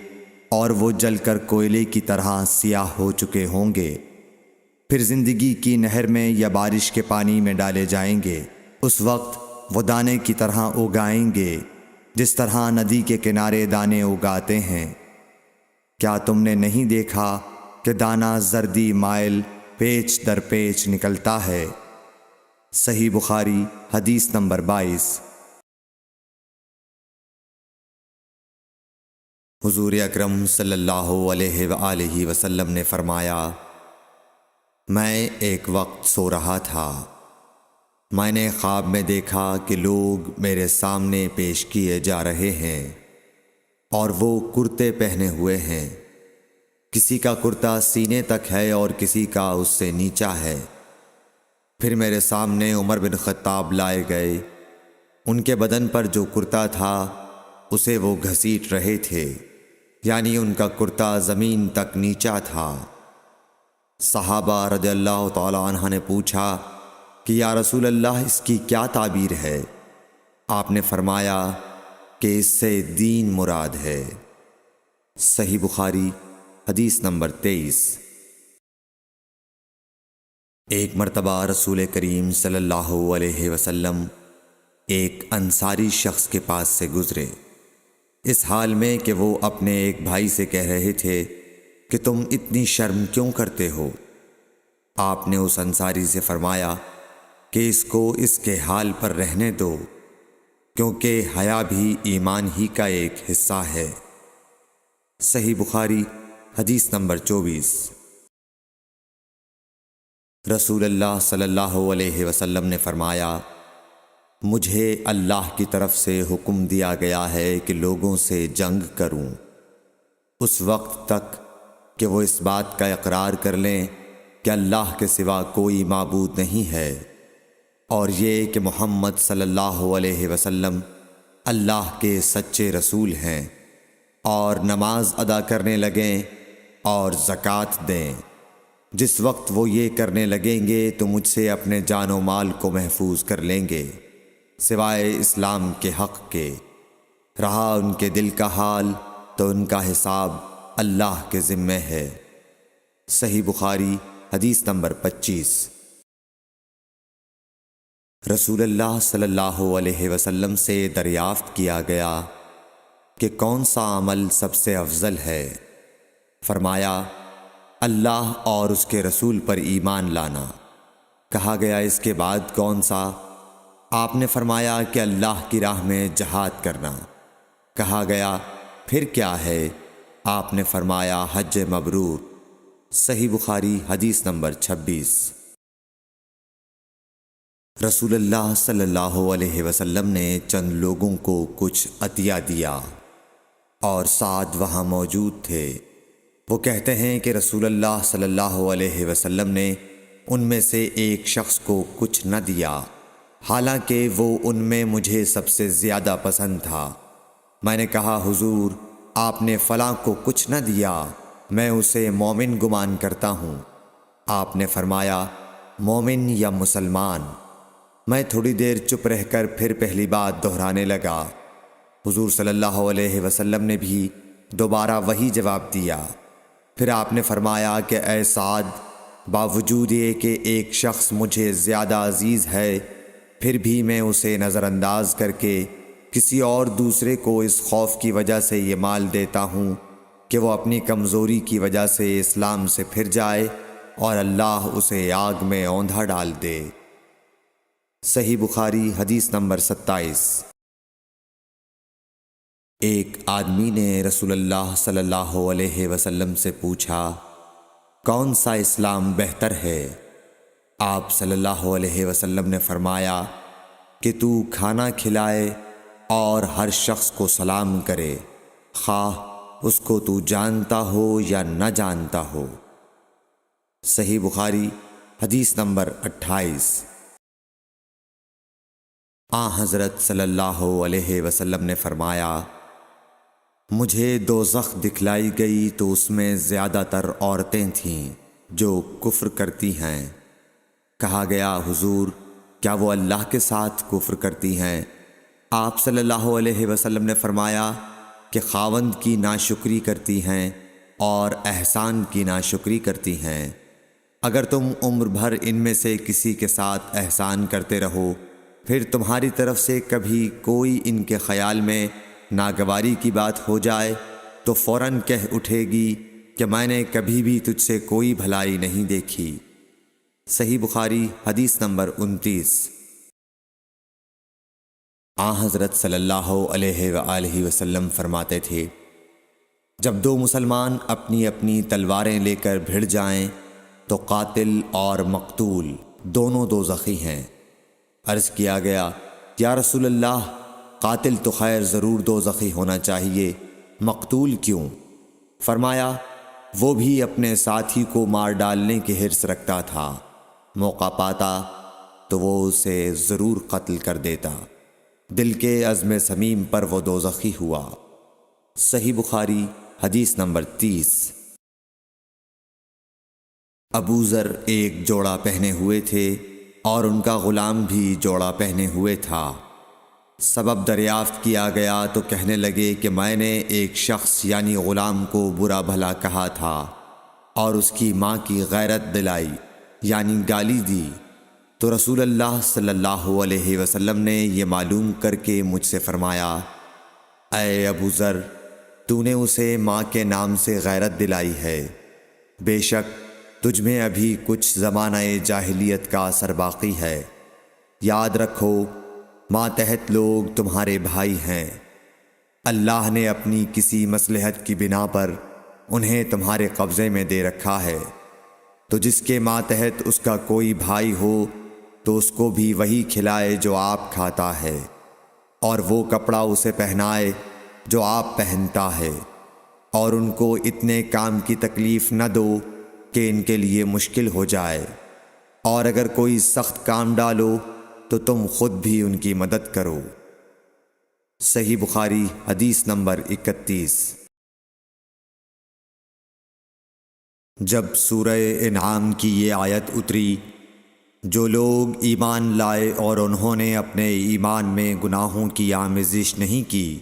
اور وہ جل کر کوئلے کی طرح سیاہ ہو چکے ہوں گے، پھر زندگی کی نہر میں یا بارش کے پانی میں ڈالے جائیں گے۔ اس وقت وہ دانے کی طرح اگائیں گے جس طرح ندی کے کنارے دانے اگاتے ہیں۔ کیا تم نے نہیں دیکھا کہ دانہ زردی مائل پیچ در پیچ نکلتا ہے؟ صحیح بخاری حدیث نمبر 22۔ حضور اکرم صلی اللہ علیہ وآلہ وسلم نے فرمایا، میں ایک وقت سو رہا تھا، میں نے خواب میں دیکھا کہ لوگ میرے سامنے پیش کیے جا رہے ہیں اور وہ کرتے پہنے ہوئے ہیں، کسی کا کرتا سینے تک ہے اور کسی کا اس سے نیچا ہے۔ پھر میرے سامنے عمر بن خطاب لائے گئے، ان کے بدن پر جو کرتا تھا اسے وہ گھسیٹ رہے تھے، یعنی ان کا کرتا زمین تک نیچا تھا۔ صحابہ رضی اللہ تعالی عنہ نے پوچھا کہ یا رسول اللہ اس کی کیا تعبیر ہے؟ آپ نے فرمایا کہ اس سے دین مراد ہے۔ صحیح بخاری حدیث نمبر 23۔ ایک مرتبہ رسول کریم صلی اللہ علیہ وسلم ایک انصاری شخص کے پاس سے گزرے، اس حال میں کہ وہ اپنے ایک بھائی سے کہہ رہے تھے کہ تم اتنی شرم کیوں کرتے ہو؟ آپ نے اس انصاری سے فرمایا کہ اس کو اس کے حال پر رہنے دو، کیونکہ حیا بھی ایمان ہی کا ایک حصہ ہے۔ صحیح بخاری حدیث نمبر 24۔ رسول اللہ صلی اللہ علیہ وسلم نے فرمایا، مجھے اللہ کی طرف سے حکم دیا گیا ہے کہ لوگوں سے جنگ کروں اس وقت تک کہ وہ اس بات کا اقرار کر لیں کہ اللہ کے سوا کوئی معبود نہیں ہے، اور یہ کہ محمد صلی اللہ علیہ وسلم اللہ کے سچے رسول ہیں، اور نماز ادا کرنے لگیں اور زکوٰۃ دیں۔ جس وقت وہ یہ کرنے لگیں گے تو مجھ سے اپنے جان و مال کو محفوظ کر لیں گے، سوائے اسلام کے حق کے۔ رہا ان کے دل کا حال تو ان کا حساب اللہ کے ذمہ ہے۔ صحیح بخاری حدیث نمبر 25۔ رسول اللہ صلی اللہ علیہ وسلم سے دریافت کیا گیا کہ کون سا عمل سب سے افضل ہے؟ فرمایا، اللہ اور اس کے رسول پر ایمان لانا۔ کہا گیا اس کے بعد کون سا؟ آپ نے فرمایا کہ اللہ کی راہ میں جہاد کرنا۔ کہا گیا پھر کیا ہے؟ آپ نے فرمایا حج مبرور۔ صحیح بخاری حدیث نمبر 26۔ رسول اللہ صلی اللہ علیہ وسلم نے چند لوگوں کو کچھ عطیہ دیا اور سعد وہاں موجود تھے۔ وہ کہتے ہیں کہ رسول اللہ صلی اللہ علیہ وسلم نے ان میں سے ایک شخص کو کچھ نہ دیا، حالانکہ وہ ان میں مجھے سب سے زیادہ پسند تھا۔ میں نے کہا حضور آپ نے فلاں کو کچھ نہ دیا، میں اسے مومن گمان کرتا ہوں۔ آپ نے فرمایا مومن یا مسلمان؟ میں تھوڑی دیر چپ رہ کر پھر پہلی بات دہرانے لگا۔ حضور صلی اللہ علیہ وسلم نے بھی دوبارہ وہی جواب دیا۔ پھر آپ نے فرمایا کہ اے سعد، باوجود یہ کہ ایک شخص مجھے زیادہ عزیز ہے، پھر بھی میں اسے نظر انداز کر کے کسی اور دوسرے کو اس خوف کی وجہ سے یہ مال دیتا ہوں کہ وہ اپنی کمزوری کی وجہ سے اسلام سے پھر جائے اور اللہ اسے آگ میں اوندھا ڈال دے۔ صحیح بخاری حدیث نمبر 27۔ ایک آدمی نے رسول اللہ صلی اللہ علیہ وسلم سے پوچھا کون سا اسلام بہتر ہے؟ آپ صلی اللہ علیہ وسلم نے فرمایا کہ تو کھانا کھلائے اور ہر شخص کو سلام کرے، خواہ اس کو تو جانتا ہو یا نہ جانتا ہو۔ صحیح بخاری حدیث نمبر 28۔ حضرت صلی اللہ علیہ وسلم نے فرمایا مجھے دوزخ دکھلائی گئی تو اس میں زیادہ تر عورتیں تھیں جو کفر کرتی ہیں۔ کہا گیا حضور کیا وہ اللہ کے ساتھ کفر کرتی ہیں؟ آپ صلی اللہ علیہ وسلم نے فرمایا کہ خاوند کی ناشکری کرتی ہیں اور احسان کی ناشکری کرتی ہیں۔ اگر تم عمر بھر ان میں سے کسی کے ساتھ احسان کرتے رہو، پھر تمہاری طرف سے کبھی کوئی ان کے خیال میں ناگواری کی بات ہو جائے تو فوراً کہہ اٹھے گی کہ میں نے کبھی بھی تجھ سے کوئی بھلائی نہیں دیکھی۔ صحیح بخاری حدیث نمبر 29۔ حضرت صلی اللہ علیہ وآلہ وسلم فرماتے تھے جب دو مسلمان اپنی اپنی تلواریں لے کر بھڑ جائیں تو قاتل اور مقتول دونوں دوزخی ہیں۔ عرض کیا گیا، یا رسول اللہ، قاتل تو خیر ضرور دوزخی ہونا چاہیے، مقتول کیوں؟ فرمایا، وہ بھی اپنے ساتھی کو مار ڈالنے کی حرص رکھتا تھا، موقع پاتا تو وہ اسے ضرور قتل کر دیتا، دل کے عزم صمیم پر وہ دوزخی ہوا۔ صحیح بخاری حدیث نمبر 30۔ ابو ذر ایک جوڑا پہنے ہوئے تھے اور ان کا غلام بھی جوڑا پہنے ہوئے تھا۔ سبب دریافت کیا گیا تو کہنے لگے کہ میں نے ایک شخص یعنی غلام کو برا بھلا کہا تھا اور اس کی ماں کی غیرت دلائی یعنی گالی دی، تو رسول اللہ صلی اللہ علیہ وسلم نے یہ معلوم کر کے مجھ سے فرمایا، اے ابو ذر، تو نے اسے ماں کے نام سے غیرت دلائی ہے، بے شک تجھ میں ابھی کچھ زمانہ جاہلیت کا اثر باقی ہے۔ یاد رکھو، ماتحت لوگ تمہارے بھائی ہیں، اللہ نے اپنی کسی مصلحت کی بنا پر انہیں تمہارے قبضے میں دے رکھا ہے، تو جس کے ماتحت اس کا کوئی بھائی ہو تو اس کو بھی وہی کھلائے جو آپ کھاتا ہے، اور وہ کپڑا اسے پہنائے جو آپ پہنتا ہے، اور ان کو اتنے کام کی تکلیف نہ دو کہ ان کے لیے مشکل ہو جائے، اور اگر کوئی سخت کام ڈالو تو تم خود بھی ان کی مدد کرو۔ صحیح بخاری حدیث نمبر 31۔ جب سورہ انعام کی یہ آیت اتری، جو لوگ ایمان لائے اور انہوں نے اپنے ایمان میں گناہوں کی آمیزش نہیں کی،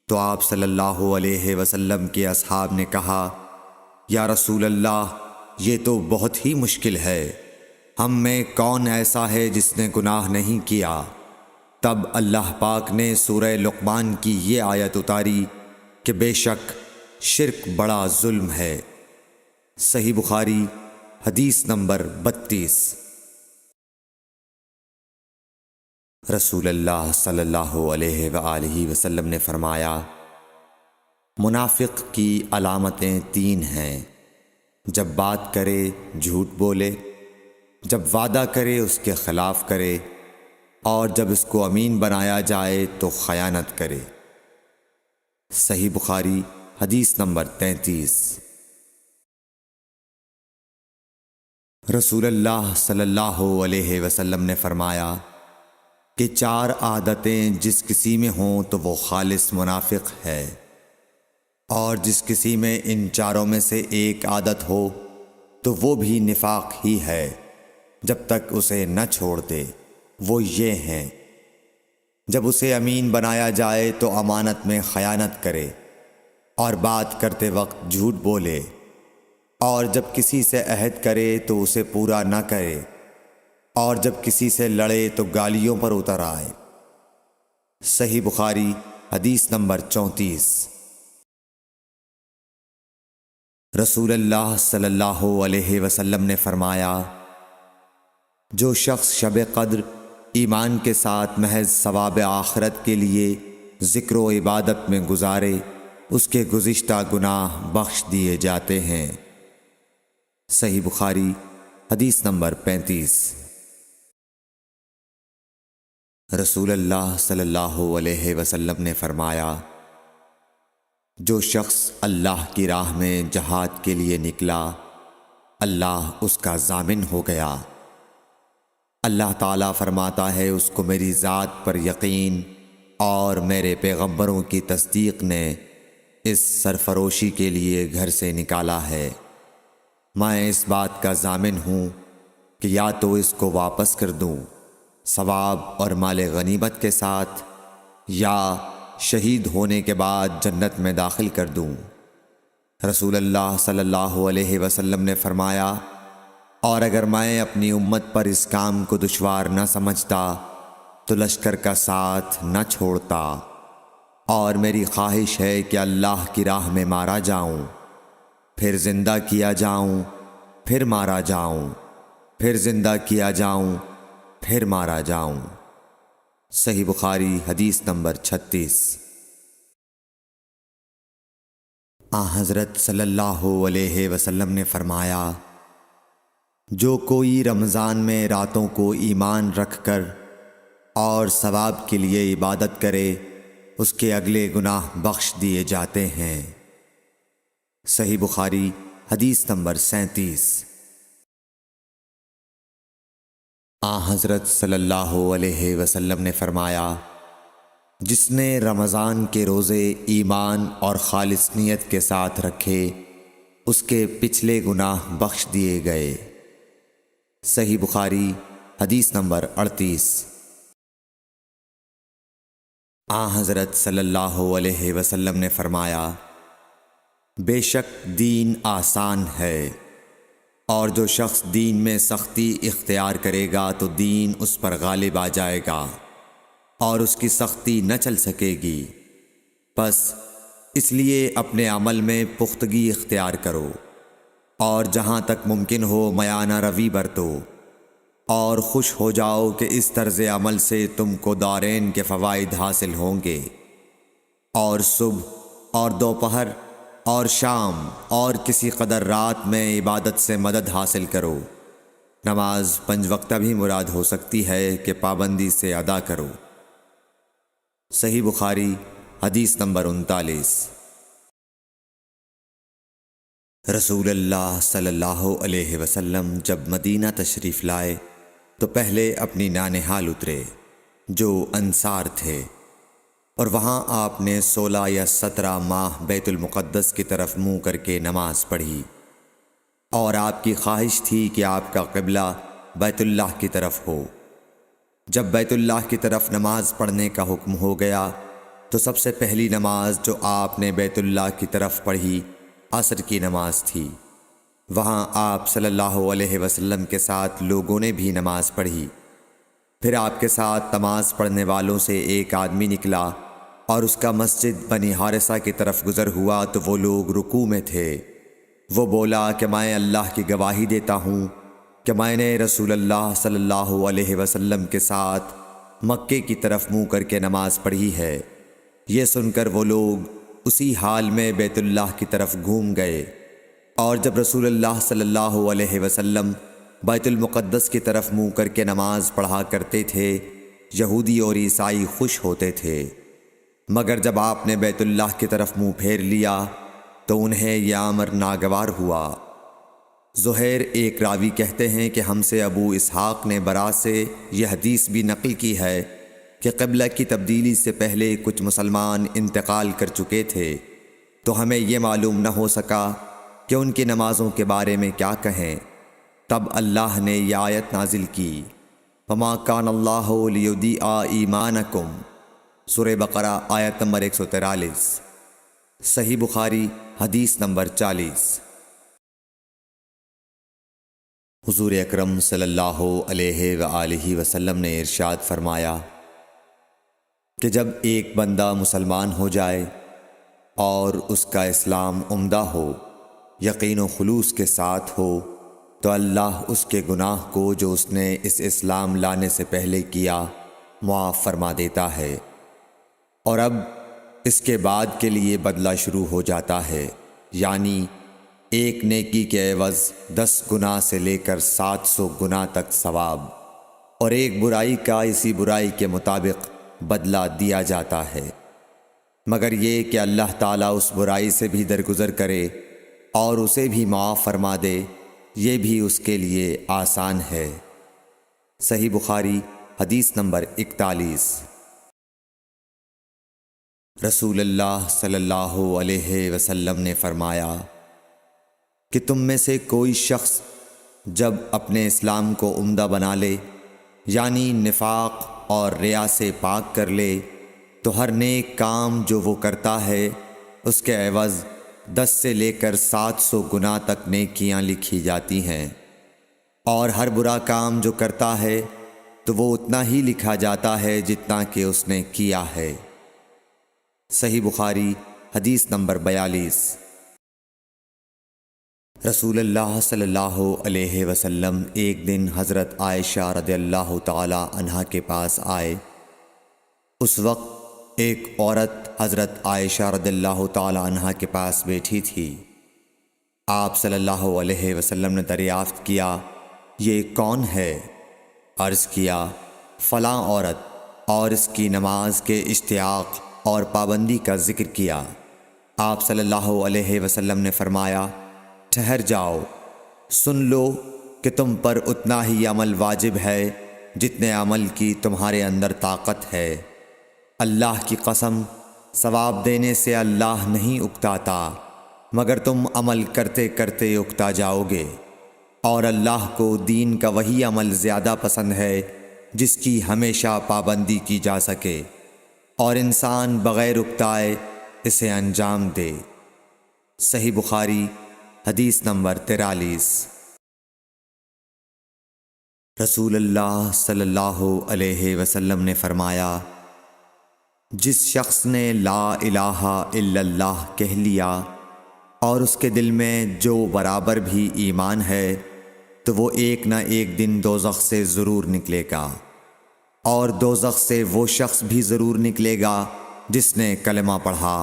تو آپ صلی اللہ علیہ وسلم کے اصحاب نے کہا، یا رسول اللہ، یہ تو بہت ہی مشکل ہے، ہم میں کون ایسا ہے جس نے گناہ نہیں کیا؟ تب اللہ پاک نے سورہ لقمان کی یہ آیت اتاری کہ بے شک شرک بڑا ظلم ہے۔ صحیح بخاری حدیث نمبر 32۔ رسول اللہ صلی اللہ علیہ وآلہ وسلم نے فرمایا، منافق کی علامتیں 3 ہیں، جب بات کرے جھوٹ بولے، جب وعدہ کرے اس کے خلاف کرے، اور جب اس کو امین بنایا جائے تو خیانت کرے۔ صحیح بخاری حدیث نمبر 33۔ رسول اللہ صلی اللہ علیہ وسلم نے فرمایا کہ 4 عادتیں جس کسی میں ہوں تو وہ خالص منافق ہے، اور جس کسی میں ان 4 میں سے ایک عادت ہو تو وہ بھی نفاق ہی ہے جب تک اسے نہ چھوڑ دے۔ وہ یہ ہیں، جب اسے امین بنایا جائے تو امانت میں خیانت کرے، اور بات کرتے وقت جھوٹ بولے، اور جب کسی سے عہد کرے تو اسے پورا نہ کرے، اور جب کسی سے لڑے تو گالیوں پر اتر آئے۔ صحیح بخاری حدیث نمبر 34۔ رسول اللہ صلی اللہ علیہ وسلم نے فرمایا، جو شخص شب قدر ایمان کے ساتھ محض ثواب آخرت کے لیے ذکر و عبادت میں گزارے، اس کے گزشتہ گناہ بخش دیے جاتے ہیں۔ صحیح بخاری حدیث نمبر 35۔ رسول اللہ صلی اللہ علیہ وسلم نے فرمایا، جو شخص اللہ کی راہ میں جہاد کے لیے نکلا، اللہ اس کا ضامن ہو گیا۔ اللہ تعالیٰ فرماتا ہے، اس کو میری ذات پر یقین اور میرے پیغمبروں کی تصدیق نے اس سرفروشی کے لیے گھر سے نکالا ہے۔ میں اس بات کا ضامن ہوں کہ یا تو اس کو واپس کر دوں ثواب اور مال غنیمت کے ساتھ، یا شہید ہونے کے بعد جنت میں داخل کر دوں۔ رسول اللہ صلی اللہ علیہ وسلم نے فرمایا، اور اگر میں اپنی امت پر اس کام کو دشوار نہ سمجھتا تو لشکر کا ساتھ نہ چھوڑتا، اور میری خواہش ہے کہ اللہ کی راہ میں مارا جاؤں، پھر زندہ کیا جاؤں، پھر مارا جاؤں، پھر زندہ کیا جاؤں، پھر مارا جاؤں۔ صحیح بخاری حدیث نمبر 36۔ حضرت صلی اللہ علیہ وسلم نے فرمایا، جو کوئی رمضان میں راتوں کو ایمان رکھ کر اور ثواب کے لیے عبادت کرے، اس کے اگلے گناہ بخش دیے جاتے ہیں۔ صحیح بخاری حدیث نمبر 37۔ حضرت صلی اللہ علیہ وسلم نے فرمایا، جس نے رمضان کے روزے ایمان اور خالص نیت کے ساتھ رکھے، اس کے پچھلے گناہ بخش دیے گئے۔ صحیح بخاری حدیث نمبر 38۔ حضرت صلی اللہ علیہ وسلم نے فرمایا، بے شک دین آسان ہے، اور جو شخص دین میں سختی اختیار کرے گا تو دین اس پر غالب آ جائے گا اور اس کی سختی نہ چل سکے گی۔ بس اس لیے اپنے عمل میں پختگی اختیار کرو، اور جہاں تک ممکن ہو میانہ روی برتو، اور خوش ہو جاؤ کہ اس طرز عمل سے تم کو دارین کے فوائد حاصل ہوں گے، اور صبح اور دوپہر اور شام اور کسی قدر رات میں عبادت سے مدد حاصل کرو۔ نماز 5 وقتہ بھی مراد ہو سکتی ہے کہ پابندی سے ادا کرو۔ صحیح بخاری حدیث نمبر 39۔ رسول اللہ صلی اللہ علیہ وسلم جب مدینہ تشریف لائے تو پہلے اپنی نانہال اترے جو انصار تھے، اور وہاں آپ نے 16 یا 17 ماہ بیت المقدس کی طرف منہ کر کے نماز پڑھی، اور آپ کی خواہش تھی کہ آپ کا قبلہ بیت اللہ کی طرف ہو۔ جب بیت اللہ کی طرف نماز پڑھنے کا حکم ہو گیا تو سب سے پہلی نماز جو آپ نے بیت اللہ کی طرف پڑھی عصر کی نماز تھی۔ وہاں آپ صلی اللہ علیہ وسلم کے ساتھ لوگوں نے بھی نماز پڑھی۔ پھر آپ کے ساتھ نماز پڑھنے والوں سے ایک آدمی نکلا اور اس کا مسجد بنی حارثہ کی طرف گزر ہوا تو وہ لوگ رکوع میں تھے۔ وہ بولا کہ میں اللہ کی گواہی دیتا ہوں کہ میں نے رسول اللہ صلی اللہ علیہ وسلم کے ساتھ مکے کی طرف منہ کر کے نماز پڑھی ہے۔ یہ سن کر وہ لوگ اسی حال میں بیت اللہ کی طرف گھوم گئے، اور جب رسول اللہ صلی اللہ علیہ وسلم بیت المقدس کی طرف منہ کر کے نماز پڑھا کرتے تھے، یہودی اور عیسائی خوش ہوتے تھے، مگر جب آپ نے بیت اللہ کی طرف منہ پھیر لیا تو انہیں یہ امر ناگوار ہوا۔ زہیر ایک راوی کہتے ہیں کہ ہم سے ابو اسحاق نے برا سے یہ حدیث بھی نقل کی ہے کہ قبلہ کی تبدیلی سے پہلے کچھ مسلمان انتقال کر چکے تھے، تو ہمیں یہ معلوم نہ ہو سکا کہ ان کی نمازوں کے بارے میں کیا کہیں۔ تب اللہ نے یہ آیت نازل کی، وَمَا كَانَ اللَّهُ لِيُضِيعَ إِيمَانَكُمْ، سورہ بقرہ آیت نمبر 143۔ صحیح بخاری حدیث نمبر 40۔ حضور اکرم صلی اللہ علیہ وآلہ وسلم نے ارشاد فرمایا کہ جب ایک بندہ مسلمان ہو جائے اور اس کا اسلام عمدہ ہو، یقین و خلوص کے ساتھ ہو، تو اللہ اس کے گناہ کو جو اس نے اس اسلام لانے سے پہلے کیا معاف فرما دیتا ہے، اور اب اس کے بعد کے لیے بدلہ شروع ہو جاتا ہے، یعنی ایک نیکی کے عوض 10 گناہ سے لے کر 700 گناہ تک ثواب، اور ایک برائی کا اسی برائی کے مطابق بدلہ دیا جاتا ہے، مگر یہ کہ اللہ تعالیٰ اس برائی سے بھی درگزر کرے اور اسے بھی معاف فرما دے، یہ بھی اس کے لیے آسان ہے۔ صحیح بخاری حدیث نمبر 41۔ رسول اللہ صلی اللہ علیہ وسلم نے فرمایا کہ تم میں سے کوئی شخص جب اپنے اسلام کو عمدہ بنا لے، یعنی نفاق اور ریا سے پاک کر لے، تو ہر نیک کام جو وہ کرتا ہے اس کے عوض 10 سے لے کر 700 گناہ تک نیکیاں لکھی جاتی ہیں، اور ہر برا کام جو کرتا ہے تو وہ اتنا ہی لکھا جاتا ہے جتنا کہ اس نے کیا ہے۔ صحیح بخاری حدیث نمبر 42۔ رسول اللہ صلی اللہ علیہ وسلم ایک دن حضرت عائشہ رضی اللہ تعالی عنہا کے پاس آئے۔ اس وقت ایک عورت حضرت عائشہ رضی اللہ تعالی عنہا کے پاس بیٹھی تھی۔ آپ صلی اللہ علیہ وسلم نے دریافت کیا، یہ کون ہے؟ عرض کیا، فلاں عورت، اور اس کی نماز کے اشتیاق اور پابندی کا ذکر کیا۔ آپ صلی اللہ علیہ وسلم نے فرمایا، ٹھہر جاؤ، سن لو کہ تم پر اتنا ہی عمل واجب ہے جتنے عمل کی تمہارے اندر طاقت ہے۔ اللہ کی قسم، ثواب دینے سے اللہ نہیں اکتاتا، مگر تم عمل کرتے کرتے اکتا جاؤ گے، اور اللہ کو دین کا وہی عمل زیادہ پسند ہے جس کی ہمیشہ پابندی کی جا سکے، اور انسان بغیر اکتائے اسے انجام دے۔ صحیح بخاری حدیث نمبر 43۔ رسول اللہ صلی اللہ علیہ وسلم نے فرمایا، جس شخص نے لا الہ الا اللہ کہہ لیا اور اس کے دل میں جو برابر بھی ایمان ہے تو وہ ایک نہ ایک دن دوزخ سے ضرور نکلے گا، اور دوزخ سے وہ شخص بھی ضرور نکلے گا جس نے کلمہ پڑھا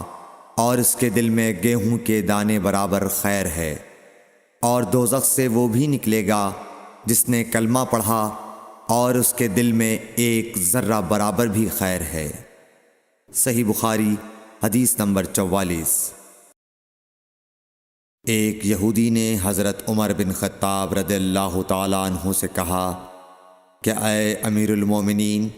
اور اس کے دل میں گیہوں کے دانے برابر خیر ہے، اور دوزخ سے وہ بھی نکلے گا جس نے کلمہ پڑھا اور اس کے دل میں ایک ذرہ برابر بھی خیر ہے۔ صحیح بخاری حدیث نمبر 44۔ ایک یہودی نے حضرت عمر بن خطاب رضی اللہ تعالیٰ عنہ سے کہا کہ اے امیر المومنین،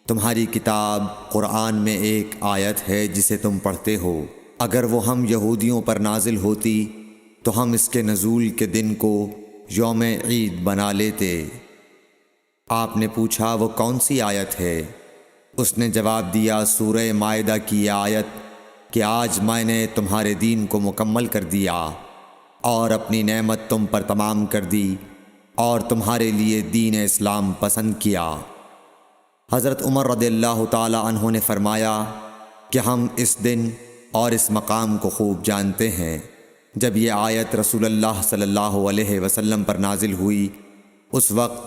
تمہاری کتاب قرآن میں ایک آیت ہے جسے تم پڑھتے ہو، اگر وہ ہم یہودیوں پر نازل ہوتی تو ہم اس کے نزول کے دن کو یوم عید بنا لیتے۔ آپ نے پوچھا، وہ کون سی آیت ہے؟ اس نے جواب دیا، سورہ مائدہ کی یہ آیت کہ آج میں نے تمہارے دین کو مکمل کر دیا اور اپنی نعمت تم پر تمام کر دی اور تمہارے لیے دین اسلام پسند کیا۔ حضرت عمر رضی اللہ تعالی عنہ نے فرمایا کہ ہم اس دن اور اس مقام کو خوب جانتے ہیں۔ جب یہ آیت رسول اللہ صلی اللہ علیہ وسلم پر نازل ہوئی، اس وقت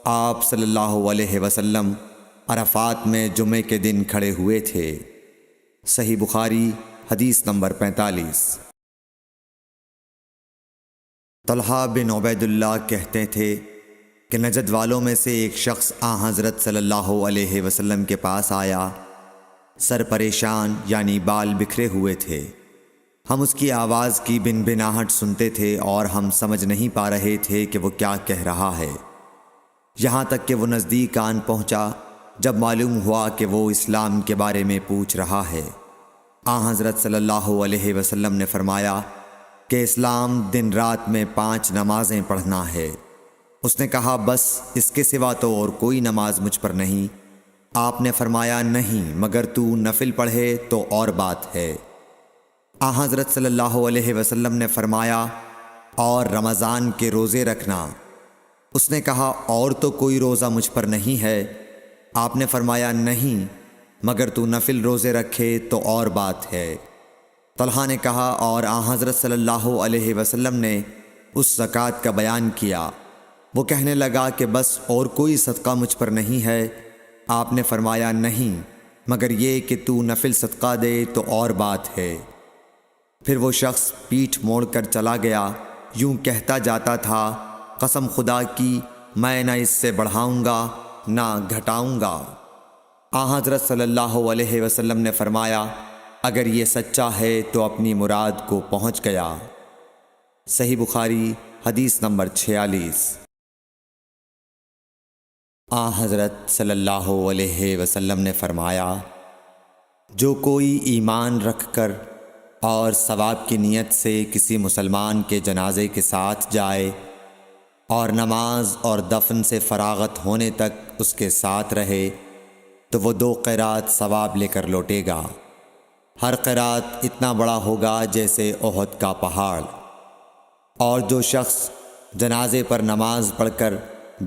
آپ صلی اللہ علیہ وسلم عرفات میں جمعے کے دن کھڑے ہوئے تھے۔ صحیح بخاری حدیث نمبر 45۔ طلحہ بن عبید اللہ کہتے تھے کہ نجد والوں میں سے ایک شخص حضرت صلی اللہ علیہ وسلم کے پاس آیا، سر پریشان یعنی بال بکھرے ہوئے تھے۔ ہم اس کی آواز کی بنبناہٹ سنتے تھے اور ہم سمجھ نہیں پا رہے تھے کہ وہ کیا کہہ رہا ہے، یہاں تک کہ وہ نزدیک آن پہنچا جب معلوم ہوا کہ وہ اسلام کے بارے میں پوچھ رہا ہے۔ حضرت صلی اللہ علیہ وسلم نے فرمایا کہ اسلام دن رات میں 5 نمازیں پڑھنا ہے۔ اس نے کہا، بس اس کے سوا تو اور کوئی نماز مجھ پر نہیں۔ آپ نے فرمایا، نہیں، مگر تو نفل پڑھے تو اور بات ہے۔ حضرت صلی اللہ علیہ وسلم نے فرمایا، اور رمضان کے روزے رکھنا۔ اس نے کہا، اور تو کوئی روزہ مجھ پر نہیں ہے۔ آپ نے فرمایا، نہیں، مگر تو نفل روزے رکھے تو اور بات ہے۔ طلحہ نے کہا، اور حضرت صلی اللہ علیہ وسلم نے اس زکوٰۃ کا بیان کیا۔ وہ کہنے لگا کہ بس اور کوئی صدقہ مجھ پر نہیں ہے۔ آپ نے فرمایا، نہیں، مگر یہ کہ تو نفل صدقہ دے تو اور بات ہے۔ پھر وہ شخص پیٹھ موڑ کر چلا گیا، یوں کہتا جاتا تھا، قسم خدا کی میں نہ اس سے بڑھاؤں گا نہ گھٹاؤں گا۔ حضرت صلی اللہ علیہ وسلم نے فرمایا، اگر یہ سچا ہے تو اپنی مراد کو پہنچ گیا۔ صحیح بخاری حدیث نمبر 46۔ حضرت صلی اللہ علیہ وسلم نے فرمایا، جو کوئی ایمان رکھ کر اور ثواب کی نیت سے کسی مسلمان کے جنازے کے ساتھ جائے اور نماز اور دفن سے فراغت ہونے تک اس کے ساتھ رہے تو وہ 2 قیرات ثواب لے کر لوٹے گا۔ ہر قیرات اتنا بڑا ہوگا جیسے احد کا پہاڑ۔ اور جو شخص جنازے پر نماز پڑھ کر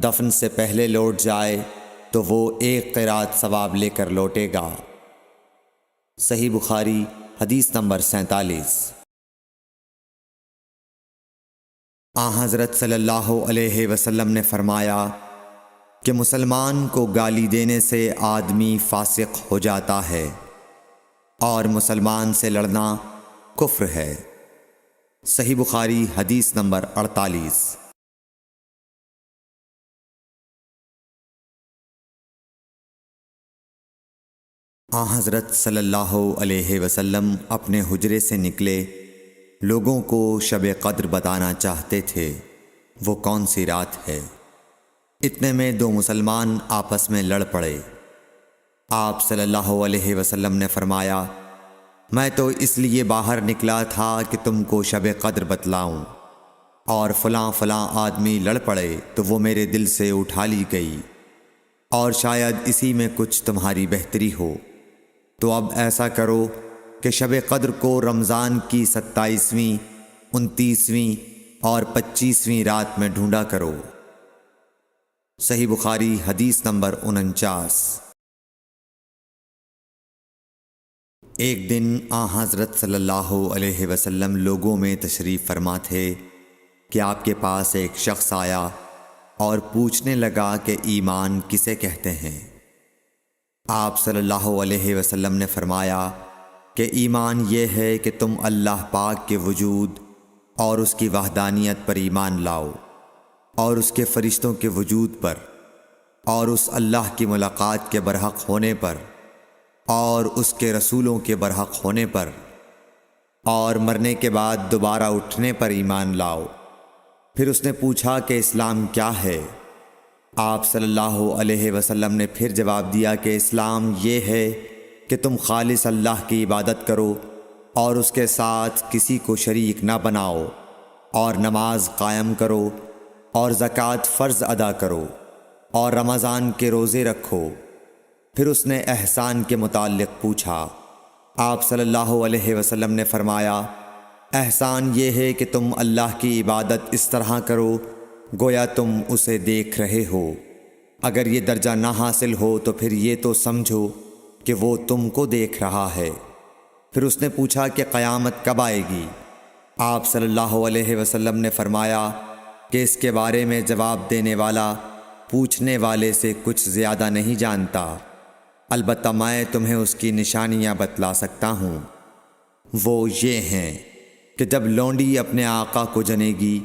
دفن سے پہلے لوٹ جائے تو وہ 1 قیرات ثواب لے کر لوٹے گا۔ صحیح بخاری حدیث نمبر 47۔ حضرت صلی اللہ علیہ وسلم نے فرمایا کہ مسلمان کو گالی دینے سے آدمی فاسق ہو جاتا ہے، اور مسلمان سے لڑنا کفر ہے۔ صحیح بخاری حدیث نمبر 48۔ حضرت صلی اللہ علیہ وسلم اپنے حجرے سے نکلے، لوگوں کو شب قدر بتانا چاہتے تھے وہ کون سی رات ہے۔ اتنے میں دو مسلمان آپس میں لڑ پڑے۔ آپ صلی اللہ علیہ وسلم نے فرمایا، میں تو اس لیے باہر نکلا تھا کہ تم کو شب قدر بتلاؤں، اور فلاں فلاں آدمی لڑ پڑے تو وہ میرے دل سے اٹھا لی گئی، اور شاید اسی میں کچھ تمہاری بہتری ہو، تو اب ایسا کرو کہ شب قدر کو رمضان کی 27ویں، 29ویں اور 25ویں رات میں ڈھونڈا کرو۔ صحیح بخاری حدیث نمبر 49۔ ایک دن حضرت صلی اللہ علیہ وسلم لوگوں میں تشریف فرما تھے کہ آپ کے پاس ایک شخص آیا اور پوچھنے لگا کہ ایمان کسے کہتے ہیں۔ آپ صلی اللہ علیہ وسلم نے فرمایا کہ ایمان یہ ہے کہ تم اللہ پاک کے وجود اور اس کی وحدانیت پر ایمان لاؤ، اور اس کے فرشتوں کے وجود پر، اور اس اللہ کی ملاقات کے برحق ہونے پر، اور اس کے رسولوں کے برحق ہونے پر، اور مرنے کے بعد دوبارہ اٹھنے پر ایمان لاؤ۔ پھر اس نے پوچھا کہ اسلام کیا ہے؟ آپ صلی اللہ علیہ وسلم نے پھر جواب دیا کہ اسلام یہ ہے کہ تم خالص اللہ کی عبادت کرو اور اس کے ساتھ کسی کو شریک نہ بناؤ، اور نماز قائم کرو، اور زکوٰۃ فرض ادا کرو، اور رمضان کے روزے رکھو۔ پھر اس نے احسان کے متعلق پوچھا۔ آپ صلی اللہ علیہ وسلم نے فرمایا، احسان یہ ہے کہ تم اللہ کی عبادت اس طرح کرو گویا تم اسے دیکھ رہے ہو۔ اگر یہ درجہ نہ حاصل ہو تو پھر یہ تو سمجھو کہ وہ تم کو دیکھ رہا ہے۔ پھر اس نے پوچھا کہ قیامت کب آئے گی؟ آپ صلی اللہ علیہ وسلم نے فرمایا کہ اس کے بارے میں جواب دینے والا پوچھنے والے سے کچھ زیادہ نہیں جانتا، البتہ میں تمہیں اس کی نشانیاں بتلا سکتا ہوں۔ وہ یہ ہیں کہ جب لونڈی اپنے آقا کو جنے گی،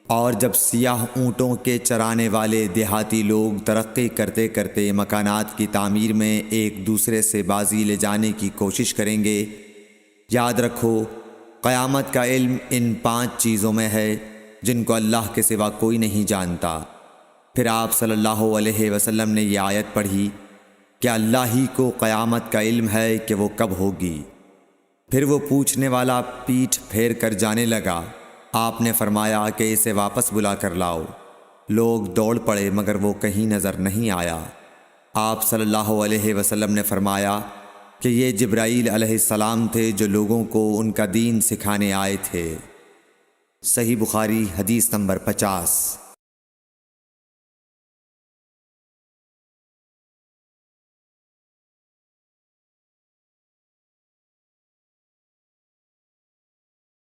اور جب سیاہ اونٹوں کے چرانے والے دیہاتی لوگ ترقی کرتے کرتے مکانات کی تعمیر میں ایک دوسرے سے بازی لے جانے کی کوشش کریں گے، یاد رکھو قیامت کا علم ان 5 چیزوں میں ہے جن کو اللہ کے سوا کوئی نہیں جانتا۔ پھر آپ صلی اللہ علیہ وسلم نے یہ آیت پڑھی کہ اللہ ہی کو قیامت کا علم ہے کہ وہ کب ہوگی۔ پھر وہ پوچھنے والا پیٹھ پھیر کر جانے لگا۔ آپ نے فرمایا کہ اسے واپس بلا کر لاؤ۔ لوگ دوڑ پڑے مگر وہ کہیں نظر نہیں آیا۔ آپ صلی اللہ علیہ وسلم نے فرمایا کہ یہ جبرائیل علیہ السلام تھے جو لوگوں کو ان کا دین سکھانے آئے تھے۔ صحیح بخاری حدیث نمبر 50۔